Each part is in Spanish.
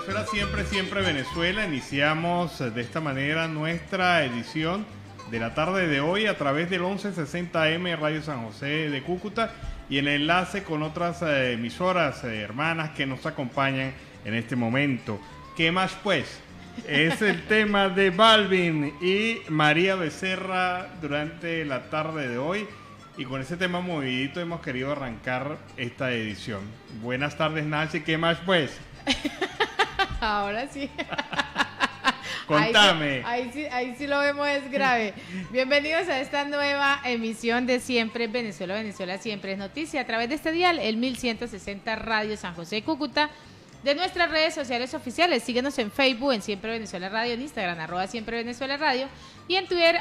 Venezuela siempre, siempre Venezuela. Iniciamos de esta manera nuestra edición de la tarde de hoy a través del 1160 AM Radio San José de Cúcuta y en enlace con otras emisoras hermanas que nos acompañan en este momento. ¿Qué más pues? Es el tema de Balvin y María Becerra durante la tarde de hoy. Y con ese tema movidito hemos querido arrancar esta edición. Buenas tardes, Nancy. ¿Qué más pues? Ahora sí. Contame. Ahí sí lo vemos, es grave. Bienvenidos a esta nueva emisión de Siempre Venezuela. Venezuela siempre es noticia. A través de este dial, el 1160 Radio San José Cúcuta. De nuestras redes sociales oficiales, síguenos en Facebook, en Siempre Venezuela Radio, en Instagram, @Siempre Venezuela Radio, y en Twitter,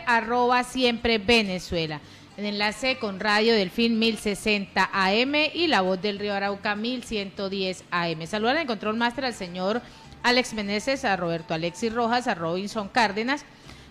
@Siempre Venezuela. En enlace con Radio Delfín 1060 AM y La Voz del Río Arauca 1110 AM. Saludan en Control Master al señor Alex Meneses, a Roberto Alexis Rojas, a Robinson Cárdenas,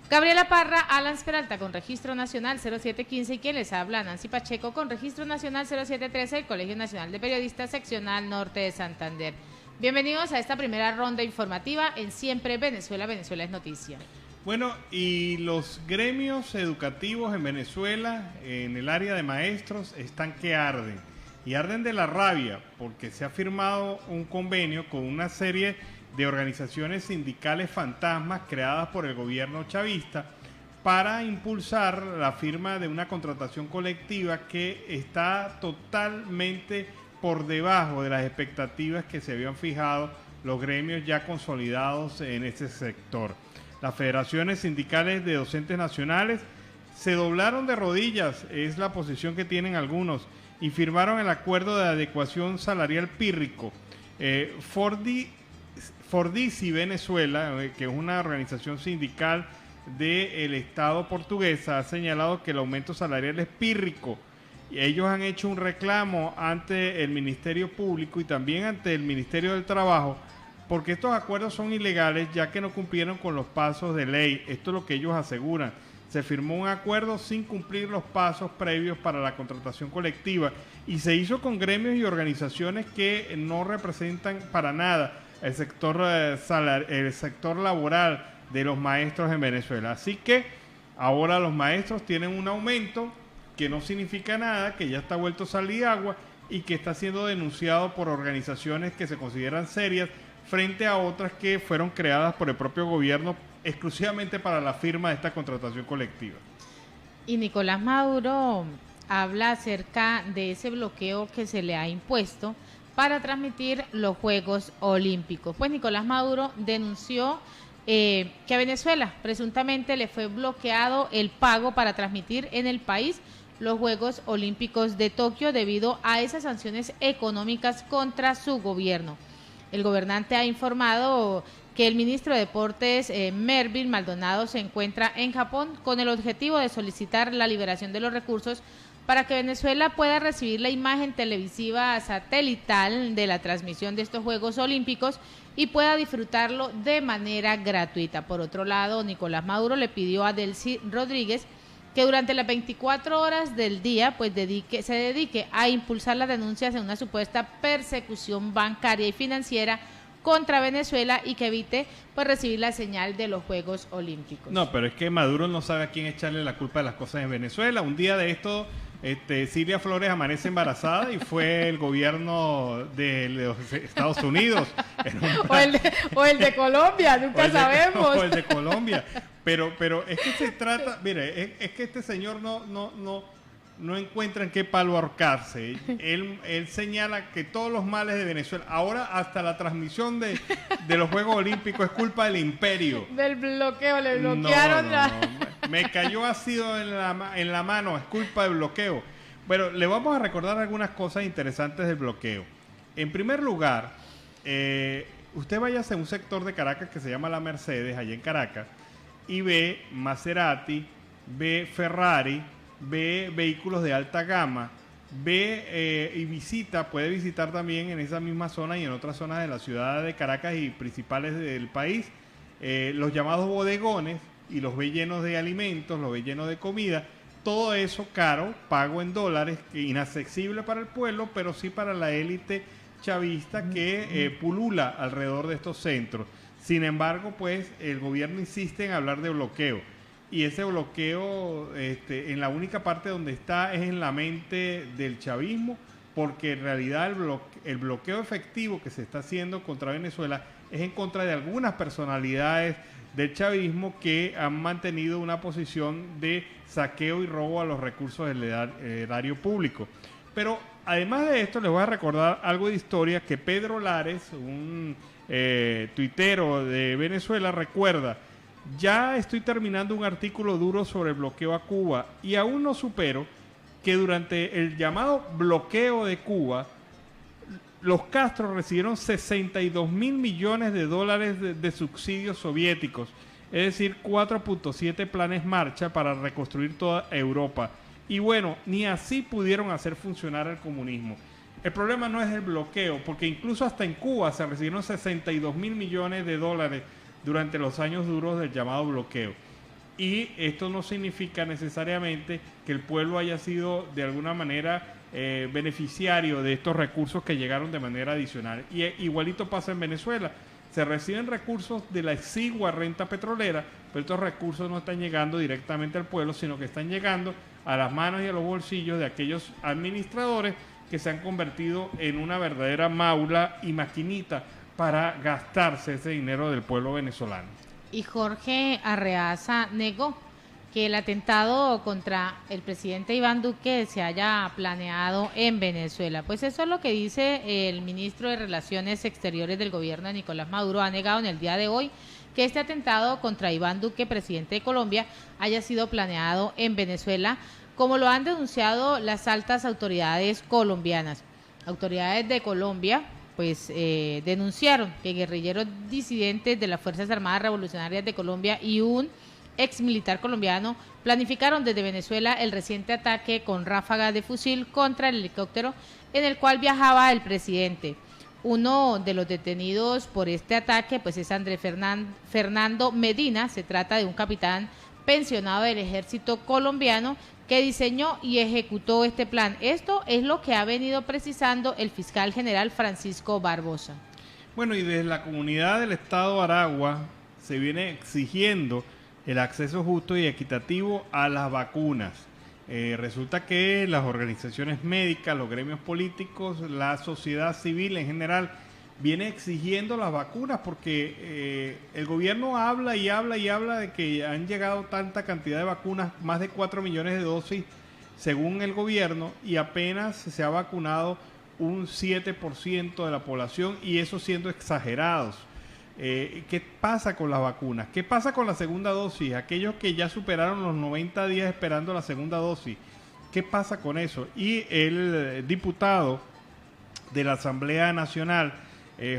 Gabriela Parra, Alan Peralta con Registro Nacional 0715 y quien les habla, Nancy Pacheco con Registro Nacional 0713 del Colegio Nacional de Periodistas Seccional Norte de Santander. Bienvenidos a esta primera ronda informativa en Siempre Venezuela, Venezuela es noticia. Bueno, y los gremios educativos en Venezuela, en el área de maestros, están que arden. Y arden de la rabia, porque se ha firmado un convenio con una serie de organizaciones sindicales fantasmas creadas por el gobierno chavista para impulsar la firma de una contratación colectiva que está totalmente por debajo de las expectativas que se habían fijado los gremios ya consolidados en ese sector. Las federaciones sindicales de docentes nacionales se doblaron de rodillas, es la posición que tienen algunos, y firmaron el acuerdo de adecuación salarial pírrico. Fordici Venezuela, que es una organización sindical del Estado portuguesa, ha señalado que el aumento salarial es pírrico. Y ellos han hecho un reclamo ante el Ministerio Público y también ante el Ministerio del Trabajo, porque estos acuerdos son ilegales ya que no cumplieron con los pasos de ley. Esto es lo que ellos aseguran. Se firmó un acuerdo sin cumplir los pasos previos para la contratación colectiva y se hizo con gremios y organizaciones que no representan para nada el sector laboral de los maestros en Venezuela. Así que ahora los maestros tienen un aumento que no significa nada, que ya está vuelto sal y agua y que está siendo denunciado por organizaciones que se consideran serias frente a otras que fueron creadas por el propio gobierno exclusivamente para la firma de esta contratación colectiva. Y Nicolás Maduro habla acerca de ese bloqueo que se le ha impuesto para transmitir los Juegos Olímpicos. Pues Nicolás Maduro denunció que a Venezuela presuntamente le fue bloqueado el pago para transmitir en el país los Juegos Olímpicos de Tokio debido a esas sanciones económicas contra su gobierno. El gobernante ha informado que el ministro de Deportes, Mervyn Maldonado, se encuentra en Japón con el objetivo de solicitar la liberación de los recursos para que Venezuela pueda recibir la imagen televisiva satelital de la transmisión de estos Juegos Olímpicos y pueda disfrutarlo de manera gratuita. Por otro lado, Nicolás Maduro le pidió a Delcy Rodríguez que durante las 24 horas del día pues se dedique a impulsar las denuncias en una supuesta persecución bancaria y financiera contra Venezuela y que evite pues recibir la señal de los Juegos Olímpicos. No, pero es que Maduro no sabe a quién echarle la culpa de las cosas en Venezuela. Un día de esto, Silvia Flores amanece embarazada y fue el gobierno de los Estados Unidos. o el de Colombia, nunca sabemos. O el de Colombia. Pero es que se trata, mire, es que este señor no encuentra en qué palo ahorcarse. Él señala que todos los males de Venezuela, ahora hasta la transmisión de los Juegos Olímpicos es culpa del imperio. Del bloqueo, le bloquearon no. Me cayó ácido en la mano, es culpa del bloqueo. Bueno, le vamos a recordar algunas cosas interesantes del bloqueo. En primer lugar, usted vaya a un sector de Caracas que se llama La Mercedes, allá en Caracas, y ve Maserati, ve Ferrari, ve vehículos de alta gama, ve y puede visitar también en esa misma zona y en otras zonas de la ciudad de Caracas y principales del país, los llamados bodegones, y los ve llenos de alimentos, los ve llenos de comida, todo eso caro, pago en dólares, inaccesible para el pueblo, pero sí para la élite chavista que pulula alrededor de estos centros. Sin embargo, pues el gobierno insiste en hablar de bloqueo. Y ese bloqueo, en la única parte donde está es en la mente del chavismo, porque en realidad el bloqueo efectivo que se está haciendo contra Venezuela es en contra de algunas personalidades del chavismo que han mantenido una posición de saqueo y robo a los recursos del erario público. Pero además de esto, les voy a recordar algo de historia que Pedro Lares, un tuitero de Venezuela, recuerda: ya estoy terminando un artículo duro sobre el bloqueo a Cuba y aún no supero que durante el llamado bloqueo de Cuba, los Castro recibieron 62 mil millones de dólares de subsidios soviéticos, es decir, 4.7 planes Marshall para reconstruir toda Europa. Y bueno, ni así pudieron hacer funcionar el comunismo. El problema no es el bloqueo, porque incluso hasta en Cuba se recibieron 62 mil millones de dólares durante los años duros del llamado bloqueo. Y esto no significa necesariamente que el pueblo haya sido de alguna manera beneficiario de estos recursos que llegaron de manera adicional. Y igualito pasa en Venezuela. Se reciben recursos de la exigua renta petrolera, pero estos recursos no están llegando directamente al pueblo, sino que están llegando a las manos y a los bolsillos de aquellos administradores que se han convertido en una verdadera maula y maquinita para gastarse ese dinero del pueblo venezolano. Y Jorge Arreaza negó que el atentado contra el presidente Iván Duque se haya planeado en Venezuela. Pues eso es lo que dice el ministro de Relaciones Exteriores del gobierno de Nicolás Maduro. Ha negado en el día de hoy que este atentado contra Iván Duque, presidente de Colombia, haya sido planeado en Venezuela, como lo han denunciado las altas autoridades colombianas. Autoridades de Colombia pues denunciaron que guerrilleros disidentes de las Fuerzas Armadas Revolucionarias de Colombia y un ex militar colombiano planificaron desde Venezuela el reciente ataque con ráfagas de fusil contra el helicóptero en el cual viajaba el presidente. Uno de los detenidos por este ataque pues es Andrés Fernando Medina. Se trata de un capitán pensionado del ejército colombiano que diseñó y ejecutó este plan. Esto es lo que ha venido precisando el fiscal general Francisco Barbosa. Bueno, y desde la comunidad del estado Aragua se viene exigiendo el acceso justo y equitativo a las vacunas. Resulta que las organizaciones médicas, los gremios políticos, la sociedad civil en general viene exigiendo las vacunas porque el gobierno habla y habla y habla de que han llegado tanta cantidad de vacunas, más de 4 millones de dosis según el gobierno, y apenas se ha vacunado un 7% de la población, y eso siendo exagerados. ¿Qué pasa con las vacunas? ¿Qué pasa con la segunda dosis? Aquellos que ya superaron los 90 días esperando la segunda dosis, ¿qué pasa con eso? Y el diputado de la Asamblea Nacional,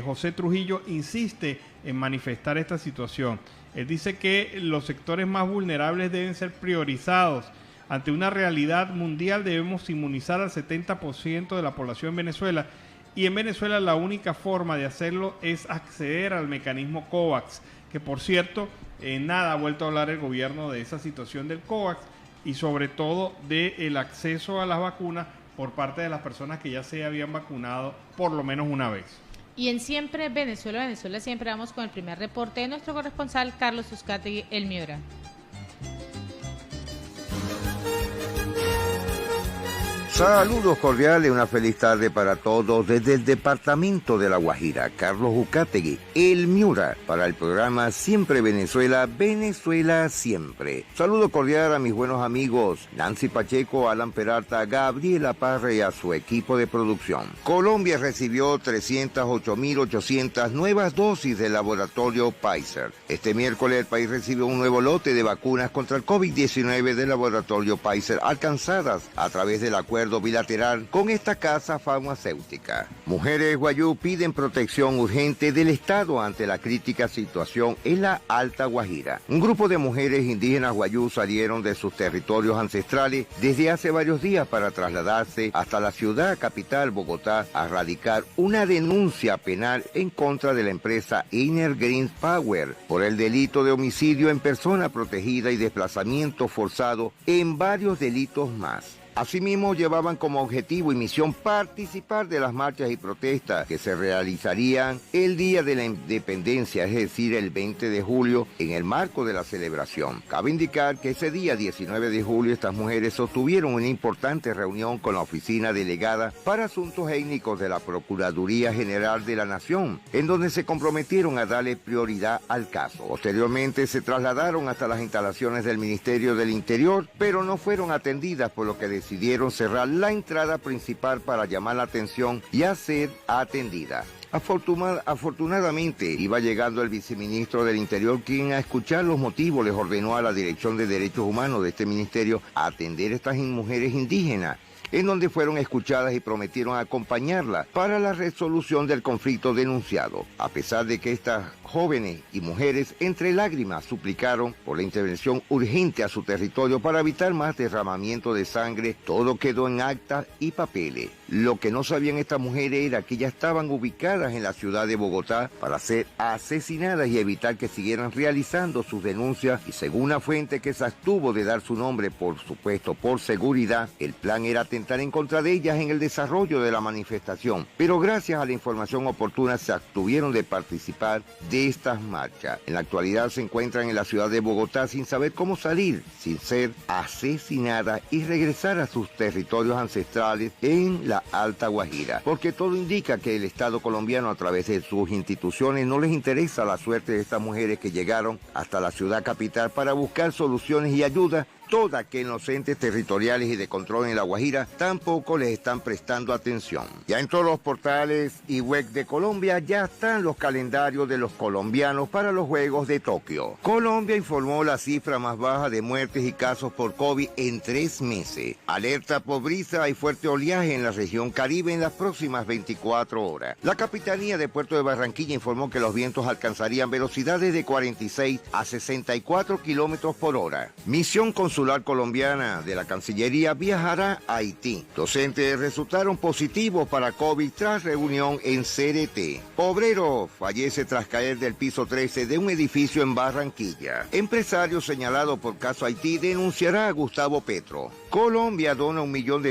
José Trujillo, insiste en manifestar esta situación. Él dice que los sectores más vulnerables deben ser priorizados. Ante una realidad mundial debemos inmunizar al 70% de la población en Venezuela, y en Venezuela la única forma de hacerlo es acceder al mecanismo COVAX, que por cierto, nada ha vuelto a hablar el gobierno de esa situación del COVAX, y sobre todo del acceso a las vacunas por parte de las personas que ya se habían vacunado por lo menos una vez. Y en Siempre Venezuela, siempre vamos con el primer reporte de nuestro corresponsal Carlos Uzcategui, El Miura. Saludos cordiales, una feliz tarde para todos desde el departamento de La Guajira. Carlos Uzcategui, El Miura, para el programa Siempre Venezuela, Venezuela Siempre. Saludo cordial a mis buenos amigos Nancy Pacheco, Alan Peralta, Gabriela Parra y a su equipo de producción. Colombia recibió 308.800 nuevas dosis del laboratorio Pfizer. Este miércoles el país recibió un nuevo lote de vacunas contra el COVID-19 del laboratorio Pfizer, alcanzadas a través del acuerdo bilateral con esta casa farmacéutica. Mujeres guayú piden protección urgente del Estado ante la crítica situación en la Alta Guajira. Un grupo de mujeres indígenas guayú salieron de sus territorios ancestrales desde hace varios días para trasladarse hasta la ciudad capital, Bogotá, a radicar una denuncia penal en contra de la empresa Inner Green Power por el delito de homicidio en persona protegida y desplazamiento forzado, en varios delitos más. Asimismo, llevaban como objetivo y misión participar de las marchas y protestas que se realizarían el día de la independencia, es decir, el 20 de julio, en el marco de la celebración. Cabe indicar que ese día, 19 de julio, estas mujeres sostuvieron una importante reunión con la oficina delegada para asuntos étnicos de la Procuraduría General de la Nación, en donde se comprometieron a darle prioridad al caso. Posteriormente se trasladaron hasta las instalaciones del Ministerio del Interior, pero no fueron atendidas, por lo que decidieron cerrar la entrada principal para llamar la atención y a ser atendida. Afortunadamente iba llegando el viceministro del Interior, quien a escuchar los motivos les ordenó a la Dirección de Derechos Humanos de este ministerio atender a estas mujeres indígenas, en donde fueron escuchadas y prometieron acompañarlas para la resolución del conflicto denunciado. A pesar de que estas jóvenes y mujeres entre lágrimas suplicaron por la intervención urgente a su territorio para evitar más derramamiento de sangre, todo quedó en actas y papeles. Lo que no sabían estas mujeres era que ya estaban ubicadas en la ciudad de Bogotá para ser asesinadas y evitar que siguieran realizando sus denuncias, y según una fuente que se abstuvo de dar su nombre, por supuesto por seguridad, el plan era atentar en contra de ellas en el desarrollo de la manifestación, pero gracias a la información oportuna se abstuvieron de participar de estas marchas. En la actualidad se encuentran en la ciudad de Bogotá sin saber cómo salir, sin ser asesinadas y regresar a sus territorios ancestrales en la Alta Guajira, porque todo indica que el Estado colombiano, a través de sus instituciones, no les interesa la suerte de estas mujeres que llegaron hasta la ciudad capital para buscar soluciones y ayuda, todas que en los entes territoriales y de control en La Guajira tampoco les están prestando atención. Ya en todos los portales y web de Colombia ya están los calendarios de los colombianos para los Juegos de Tokio. Colombia informó la cifra más baja de muertes y casos por COVID en 3 meses. Alerta por brisa y fuerte oleaje en la región Caribe en las próximas 24 horas. La Capitanía de Puerto de Barranquilla informó que los vientos alcanzarían velocidades de 46 a 64 kilómetros por hora. Misión consular colombiana de la Cancillería viajará a Haití. Docentes resultaron positivos para COVID tras reunión en CRT. Obrero fallece tras caer del piso 13 de un edificio en Barranquilla. Empresario señalado por caso Haití denunciará a Gustavo Petro. Colombia dona $1 millón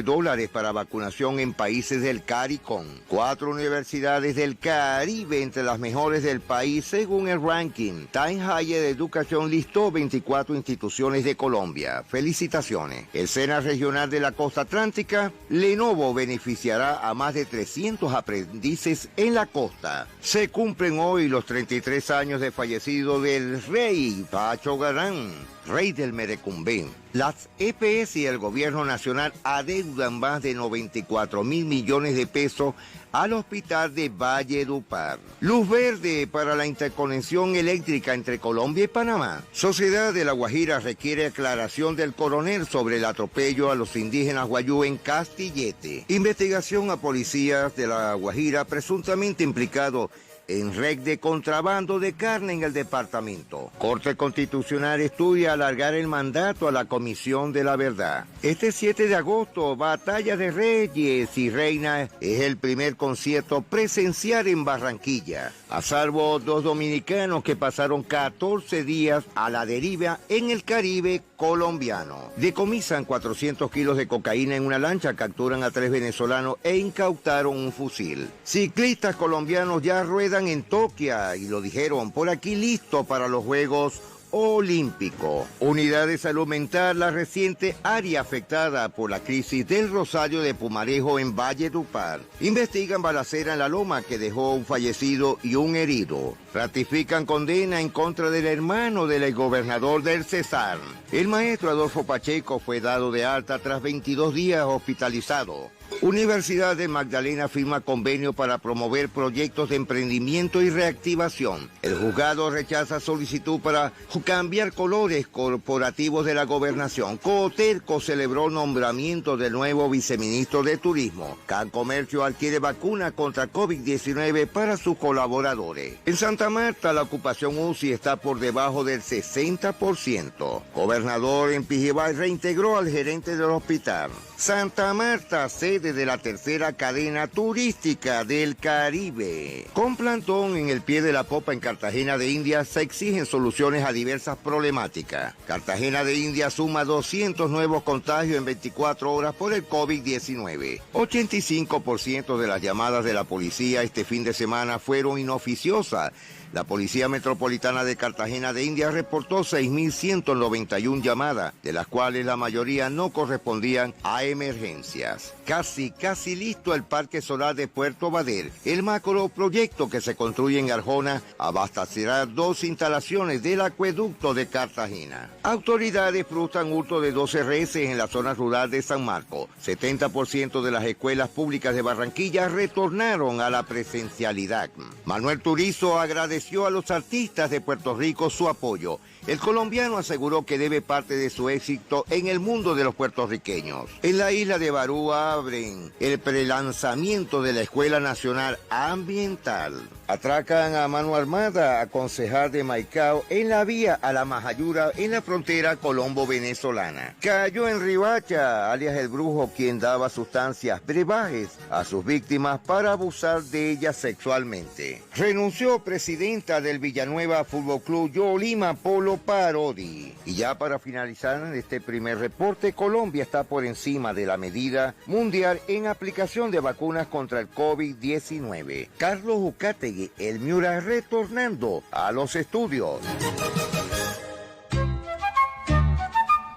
para vacunación en países del CARICOM. 4 universidades del Caribe entre las mejores del país según el ranking. Time Higher Education listó 24 instituciones de Colombia. Felicitaciones. El SENA Regional de la Costa Atlántica, Lenovo beneficiará a más de 300 aprendices en la costa. Se cumplen hoy los 33 años de fallecido del rey Pacho Galán, rey del Merecumbé. Las EPS y el gobierno nacional adeudan más de 94.000 millones de pesos al hospital de Valledupar. Luz verde para la interconexión eléctrica entre Colombia y Panamá. Sociedad de La Guajira requiere aclaración del coronel sobre el atropello a los indígenas guayú en Castillete. Investigación a policías de La Guajira presuntamente implicados en red de contrabando de carne en el departamento. Corte Constitucional estudia alargar el mandato a la Comisión de la Verdad. Este 7 de agosto, Batalla de Reyes y Reinas es el primer concierto presencial en Barranquilla. A salvo 2 dominicanos que pasaron 14 días a la deriva en el Caribe colombiano. Decomisan 400 kilos de cocaína en una lancha, capturan a 3 venezolanos e incautaron un fusil. Ciclistas colombianos ya ruedan en Tokio y lo dijeron por aquí, listo para los Juegos Olímpicos. Unidad de Salud Mental, la reciente área afectada por la crisis del Rosario de Pumarejo en Valledupar. Investigan balacera en La Loma que dejó un fallecido y un herido. Ratifican condena en contra del hermano del exgobernador del Cesar. El maestro Adolfo Pacheco fue dado de alta tras 22 días hospitalizado. Universidad de Magdalena firma convenio para promover proyectos de emprendimiento y reactivación. El juzgado rechaza solicitud para cambiar colores corporativos de la gobernación. Coterco celebró nombramiento del nuevo viceministro de Turismo. Cancomercio adquiere vacuna contra COVID-19 para sus colaboradores. En Santa Marta, la ocupación UCI está por debajo del 60%. Gobernador en Pijibay reintegró al gerente del hospital. Santa Marta, sede sede de la tercera cadena turística del Caribe. Con plantón en el pie de la popa en Cartagena de Indias se exigen soluciones a diversas problemáticas. Cartagena de Indias suma 200 nuevos contagios en 24 horas por el COVID-19. 85% de las llamadas de la policía este fin de semana fueron inoficiosas. La Policía Metropolitana de Cartagena de Indias reportó 6.191 llamadas, de las cuales la mayoría no correspondían a emergencias. Casi listo el Parque Solar de Puerto Bader. El macroproyecto que se construye en Arjona abastecerá 2 instalaciones del acueducto de Cartagena. Autoridades frustran hurto de 12 reses en la zona rural de San Marcos. 70% de las escuelas públicas de Barranquilla retornaron a la presencialidad. Manuel Turizo agradeció a los artistas de Puerto Rico su apoyo. El colombiano aseguró que debe parte de su éxito en el mundo de los puertorriqueños. En la isla de Barú abren el prelanzamiento de la Escuela Nacional Ambiental. Atracan a mano armada a concejal de Maicao en la vía a la Majayura en la frontera colombo-venezolana. Cayó en Ribacha, alias el brujo, quien daba sustancias brebajes a sus víctimas para abusar de ellas sexualmente. Renunció presidenta del Villanueva Fútbol Club Yolima Polo Parodi. Y ya para finalizar este primer reporte, Colombia está por encima de la medida mundial en aplicación de vacunas contra el COVID-19. Carlos Ucategui, el Miura, retornando a los estudios.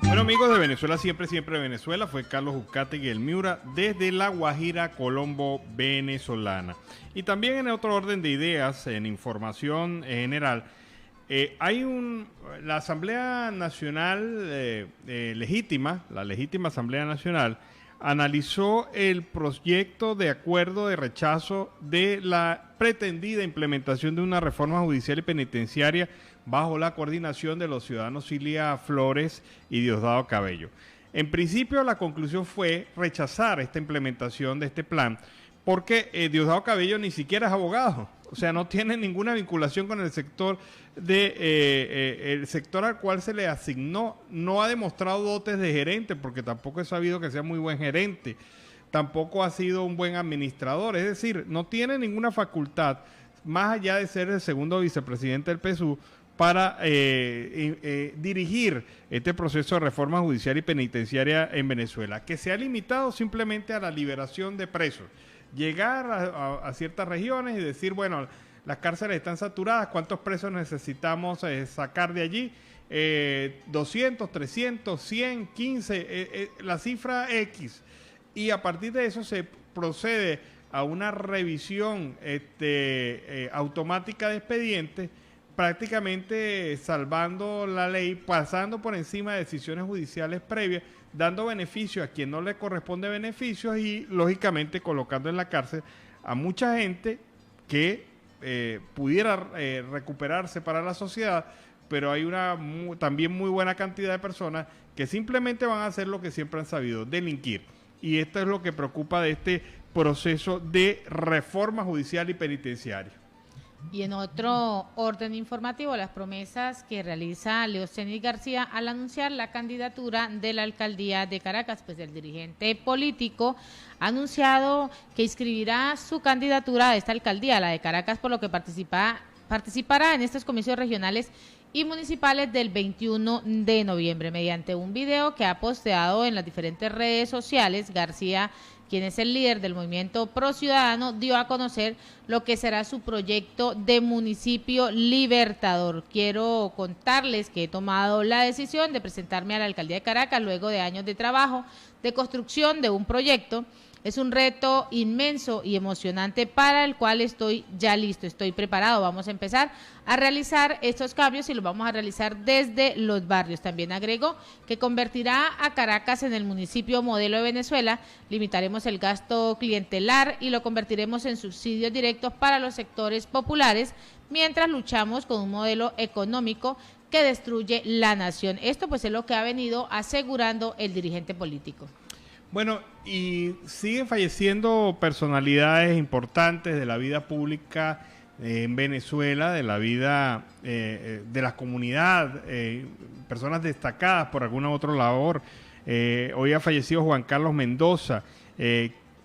Bueno, amigos de Venezuela, siempre Venezuela, fue Carlos Ucategui, el Miura, desde La Guajira, Colombo, venezolana. Y también en otro orden de ideas, en información general, la Asamblea Nacional legítima, la legítima Asamblea Nacional, analizó el proyecto de acuerdo de rechazo de la pretendida implementación de una reforma judicial y penitenciaria bajo la coordinación de los ciudadanos Cilia Flores y Diosdado Cabello. En principio, la conclusión fue rechazar esta implementación de este plan porque Diosdado Cabello ni siquiera es abogado, o sea, no tiene ninguna vinculación con el sector el sector al cual se le asignó. No ha demostrado dotes de gerente, porque tampoco he sabido que sea muy buen gerente, tampoco ha sido un buen administrador, es decir, no tiene ninguna facultad, más allá de ser el segundo vicepresidente del PSUV, para dirigir este proceso de reforma judicial y penitenciaria en Venezuela, que se ha limitado simplemente a la liberación de presos. Llegar a ciertas regiones y decir, bueno, las cárceles están saturadas, ¿cuántos presos necesitamos sacar de allí? 200, 300, 100, 15, la cifra X. Y a partir de eso se procede a una revisión automática de expedientes, prácticamente salvando la ley, pasando por encima de decisiones judiciales previas, dando beneficio a quien no le corresponde beneficios y, lógicamente, colocando en la cárcel a mucha gente que pudiera recuperarse para la sociedad, pero hay también muy buena cantidad de personas que simplemente van a hacer lo que siempre han sabido, delinquir. Y esto es lo que preocupa de este proceso de reforma judicial y penitenciaria. Y en otro orden informativo, las promesas que realiza Leocenis García al anunciar la candidatura de la alcaldía de Caracas, pues el dirigente político ha anunciado que inscribirá su candidatura a esta alcaldía, la de Caracas, por lo que participará en estos comicios regionales y municipales del 21 de noviembre. Mediante un video que ha posteado en las diferentes redes sociales, García, quien es el líder del movimiento Pro Ciudadano, dio a conocer lo que será su proyecto de municipio libertador. Quiero contarles que he tomado la decisión de presentarme a la alcaldía de Caracas luego de años de trabajo, de construcción de un proyecto. Es un reto inmenso y emocionante para el cual estoy ya listo, estoy preparado. Vamos a empezar a realizar estos cambios y los vamos a realizar desde los barrios. También agregó que convertirá a Caracas en el municipio modelo de Venezuela, limitaremos el gasto clientelar y lo convertiremos en subsidios directos para los sectores populares, mientras luchamos con un modelo económico que destruye la nación. Esto pues es lo que ha venido asegurando el dirigente político. Bueno, y siguen falleciendo personalidades importantes de la vida pública en Venezuela, de la vida de la comunidad, personas destacadas por alguna otra labor. Hoy ha fallecido Juan Carlos Mendoza,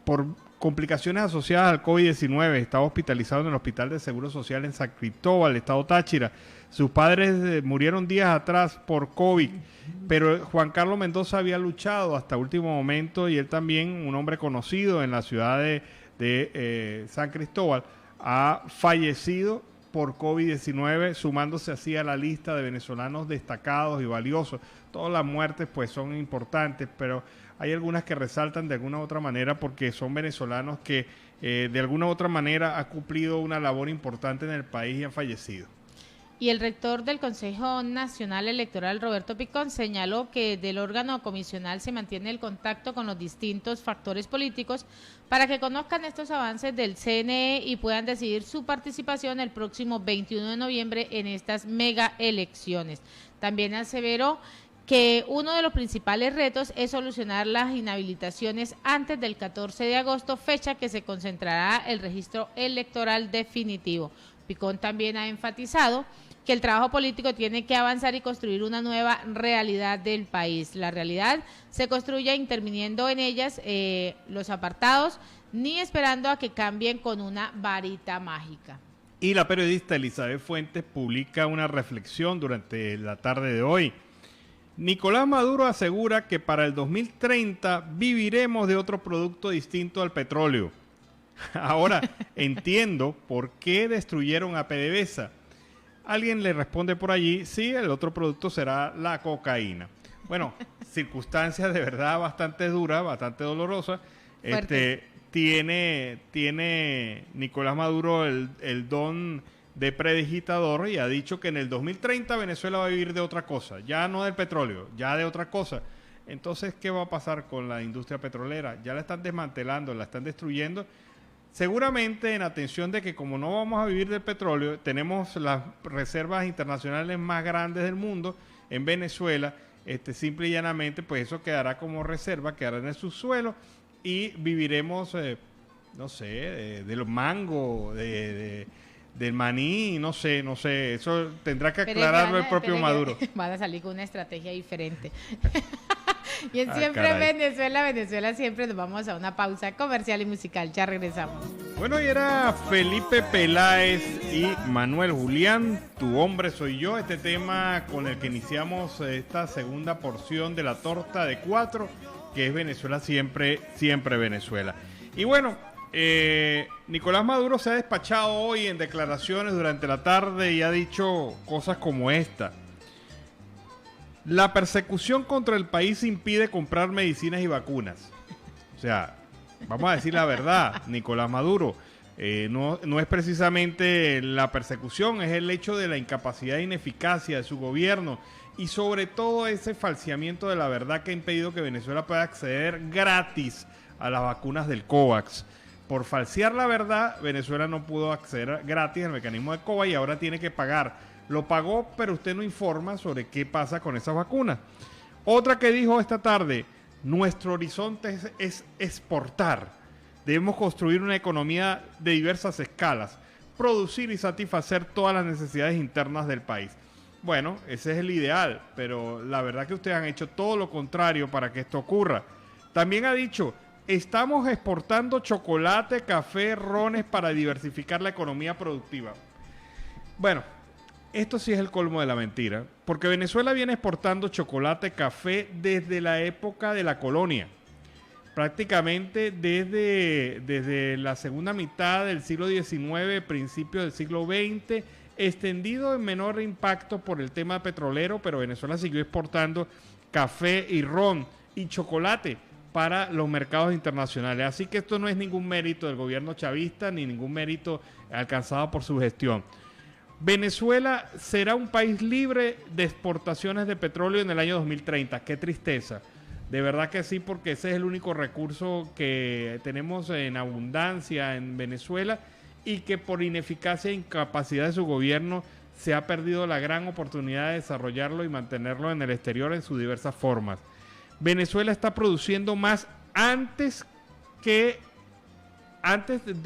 por complicaciones asociadas al COVID-19. Estaba hospitalizado en el Hospital de Seguro Social en San Cristóbal, estado Táchira. Sus padres murieron días atrás por COVID, pero Juan Carlos Mendoza había luchado hasta último momento y él también, un hombre conocido en la ciudad de San Cristóbal, ha fallecido por COVID-19, sumándose así a la lista de venezolanos destacados y valiosos. Todas las muertes pues son importantes, pero hay algunas que resaltan de alguna u otra manera porque son venezolanos que de alguna u otra manera han cumplido una labor importante en el país y han fallecido. Y el rector del Consejo Nacional Electoral, Roberto Picón, señaló que del órgano comisional se mantiene el contacto con los distintos factores políticos para que conozcan estos avances del CNE y puedan decidir su participación el próximo 21 de noviembre en estas mega elecciones. También aseveró que uno de los principales retos es solucionar las inhabilitaciones antes del 14 de agosto, fecha que se concentrará el registro electoral definitivo. Picón también ha enfatizado que el trabajo político tiene que avanzar y construir una nueva realidad del país. La realidad se construye interviniendo en ellas los apartados, ni esperando a que cambien con una varita mágica. Y la periodista Elizabeth Fuentes publica una reflexión durante la tarde de hoy. Nicolás Maduro asegura que para el 2030 viviremos de otro producto distinto al petróleo. Ahora entiendo por qué destruyeron a PDVSA. Alguien le responde por allí, sí, el otro producto será la cocaína. Bueno, circunstancias de verdad bastante duras, bastante dolorosas. Tiene Nicolás Maduro el don de predigitador y ha dicho que en el 2030 Venezuela va a vivir de otra cosa, ya no del petróleo, ya de otra cosa. Entonces, ¿qué va a pasar con la industria petrolera? Ya la están desmantelando, la están destruyendo. Seguramente en atención de que como no vamos a vivir del petróleo, tenemos las reservas internacionales más grandes del mundo en Venezuela, simple y llanamente, pues eso quedará como reserva, quedará en el subsuelo y viviremos, no sé, de los mangos, del maní, no sé, eso tendrá que aclararlo el propio Maduro. Van a salir con una estrategia diferente. Y en Siempre Venezuela siempre nos vamos a una pausa comercial y musical. Ya regresamos. Bueno, y era Felipe Peláez y Manuel Julián, Tu hombre soy yo, este tema con el que iniciamos esta segunda porción de la torta de 4, que es Venezuela siempre, siempre Venezuela. Y bueno, Nicolás Maduro se ha despachado hoy en declaraciones durante la tarde y ha dicho cosas como esta. La persecución contra el país impide comprar medicinas y vacunas. O sea, vamos a decir la verdad, Nicolás Maduro, no es precisamente la persecución, es el hecho de la incapacidad e ineficacia de su gobierno y sobre todo ese falseamiento de la verdad que ha impedido que Venezuela pueda acceder gratis a las vacunas del COVAX. Por falsear la verdad, Venezuela no pudo acceder gratis al mecanismo de COVAX y ahora tiene que pagar. Lo pagó, pero usted no informa sobre qué pasa con esas vacunas. Otra que dijo esta tarde, nuestro horizonte es exportar. Debemos construir una economía de diversas escalas, producir y satisfacer todas las necesidades internas del país. Bueno, ese es el ideal, pero la verdad que ustedes han hecho todo lo contrario para que esto ocurra. También ha dicho, estamos exportando chocolate, café, rones para diversificar la economía productiva. Bueno, esto sí es el colmo de la mentira, porque Venezuela viene exportando chocolate, café desde la época de la colonia, prácticamente desde la segunda mitad del siglo XIX, principio del siglo XX, extendido en menor impacto por el tema petrolero, pero Venezuela siguió exportando café y ron y chocolate para los mercados internacionales. Así que esto no es ningún mérito del gobierno chavista ni ningún mérito alcanzado por su gestión. Venezuela será un país libre de exportaciones de petróleo en el año 2030. ¡Qué tristeza! De verdad que sí, porque ese es el único recurso que tenemos en abundancia en Venezuela y que por ineficacia e incapacidad de su gobierno se ha perdido la gran oportunidad de desarrollarlo y mantenerlo en el exterior en sus diversas formas. Venezuela está produciendo más antes de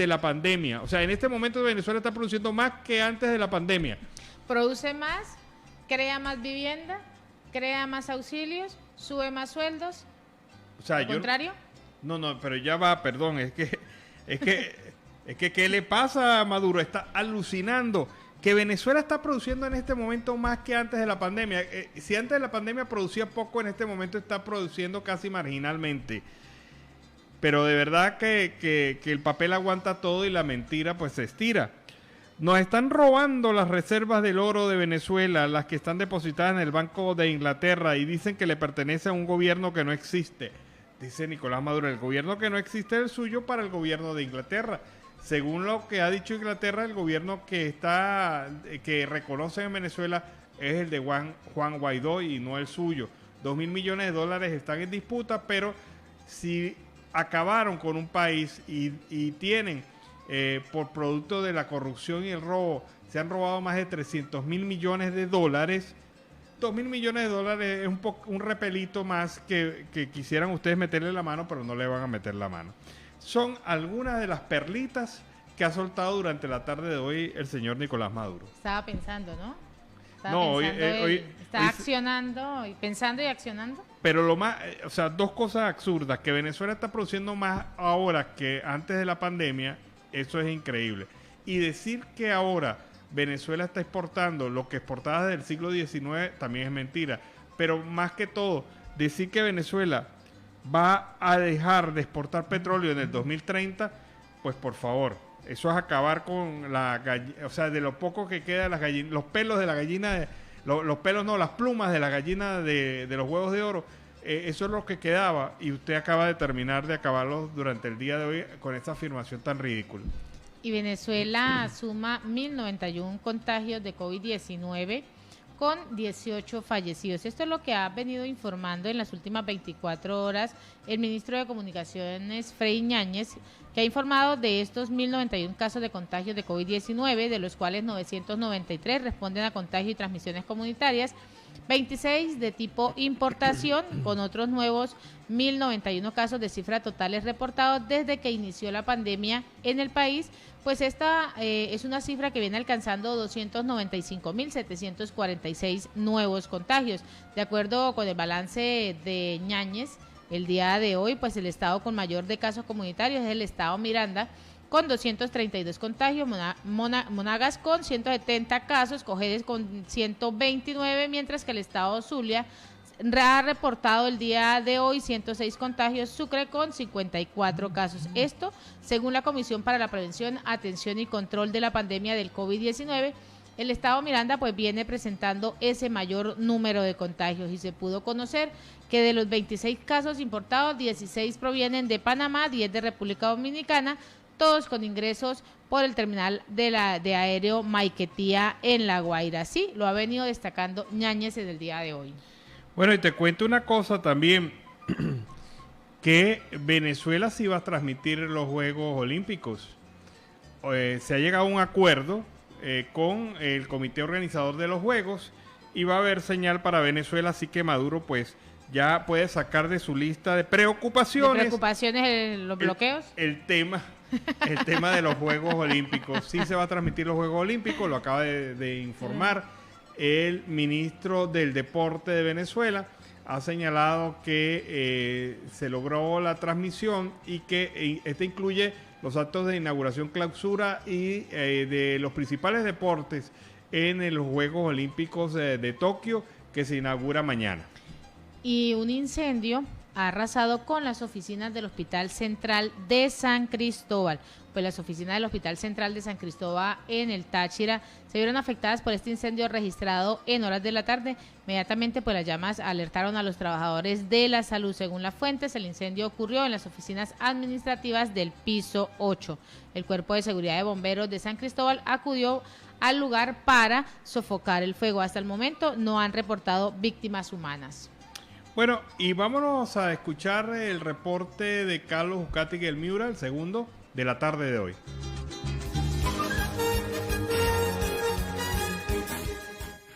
la pandemia. O sea, en este momento Venezuela está produciendo más que antes de la pandemia. Produce más, crea más vivienda, crea más auxilios, sube más sueldos. O sea, ¿Al contrario? No, pero ya va, perdón, es que ¿qué le pasa a Maduro? Está alucinando que Venezuela está produciendo en este momento más que antes de la pandemia. Si antes de la pandemia producía poco, en este momento está produciendo casi marginalmente. Pero de verdad que el papel aguanta todo y la mentira pues se estira. Nos están robando las reservas del oro de Venezuela, las que están depositadas en el Banco de Inglaterra, y dicen que le pertenece a un gobierno que no existe. Dice Nicolás Maduro, el gobierno que no existe es el suyo para el gobierno de Inglaterra. Según lo que ha dicho Inglaterra, el gobierno que reconoce en Venezuela es el de Juan Guaidó y no el suyo. 2.000 millones de dólares están en disputa, pero si acabaron con un país y tienen, por producto de la corrupción y el robo, se han robado más de 300.000 millones de dólares. 2.000 millones de dólares es un repelito más que quisieran ustedes meterle la mano, pero no le van a meter la mano. Son algunas de las perlitas que ha soltado durante la tarde de hoy el señor Nicolás Maduro. Estaba pensando, ¿no? Está accionando, pensando y accionando. Pero lo más, dos cosas absurdas, que Venezuela está produciendo más ahora que antes de la pandemia, eso es increíble. Y decir que ahora Venezuela está exportando lo que exportaba desde el siglo XIX también es mentira. Pero más que todo, decir que Venezuela va a dejar de exportar petróleo en el 2030, pues por favor, eso es acabar con la gallina, de lo poco que queda las gallinas, los pelos de la gallina, las plumas de la gallina de los huevos de oro, eso es lo que quedaba, y usted acaba de terminar de acabarlo durante el día de hoy con esta afirmación tan ridícula. Y Venezuela suma 1.091 contagios de COVID-19 con 18 fallecidos. Esto es lo que ha venido informando en las últimas 24 horas el ministro de Comunicaciones, Freddy Ñáñez, que ha informado de estos 1.091 casos de contagios de COVID-19, de los cuales 993 responden a contagio y transmisiones comunitarias, 26 de tipo importación, con otros nuevos 1.091 casos de cifra totales reportados desde que inició la pandemia en el país. Pues esta es una cifra que viene alcanzando 295.746 nuevos contagios. De acuerdo con el balance de Ñáñez, el día de hoy, pues el estado con mayor de casos comunitarios es el estado Miranda, con 232 contagios, Monagas con 170 casos, Cojedes con 129, mientras que el estado Zulia ha reportado el día de hoy 106 contagios, Sucre con 54 casos. Esto, según la Comisión para la Prevención, Atención y Control de la Pandemia del COVID-19, el estado Miranda pues viene presentando ese mayor número de contagios, y se pudo conocer que de los 26 casos importados, 16 provienen de Panamá, 10 de República Dominicana, todos con ingresos por el terminal de aéreo Maiquetía en La Guaira. Sí, lo ha venido destacando Ñáñez en el día de hoy. Bueno, y te cuento una cosa también, que Venezuela sí va a transmitir los Juegos Olímpicos. Se ha llegado a un acuerdo con el comité organizador de los Juegos, y va a haber señal para Venezuela, así que Maduro pues ya puede sacar de su lista de preocupaciones. Los bloqueos. El tema de los Juegos Olímpicos. Sí se va a transmitir los Juegos Olímpicos, lo acaba de informar el ministro del Deporte de Venezuela. Ha señalado que se logró la transmisión y que este incluye los actos de inauguración, clausura y de los principales deportes en los Juegos Olímpicos de Tokio, que se inaugura mañana. Y un incendio ha arrasado con las oficinas del Hospital Central de San Cristóbal. Pues las oficinas del Hospital Central de San Cristóbal en el Táchira se vieron afectadas por este incendio registrado en horas de la tarde. Inmediatamente pues las llamas alertaron a los trabajadores de la salud. Según las fuentes, el incendio ocurrió en las oficinas administrativas del piso 8. El Cuerpo de Seguridad de Bomberos de San Cristóbal acudió al lugar para sofocar el fuego. Hasta el momento no han reportado víctimas humanas. Bueno, y vámonos a escuchar el reporte de Carlos Uzcategui, el Miura, el segundo de la tarde de hoy.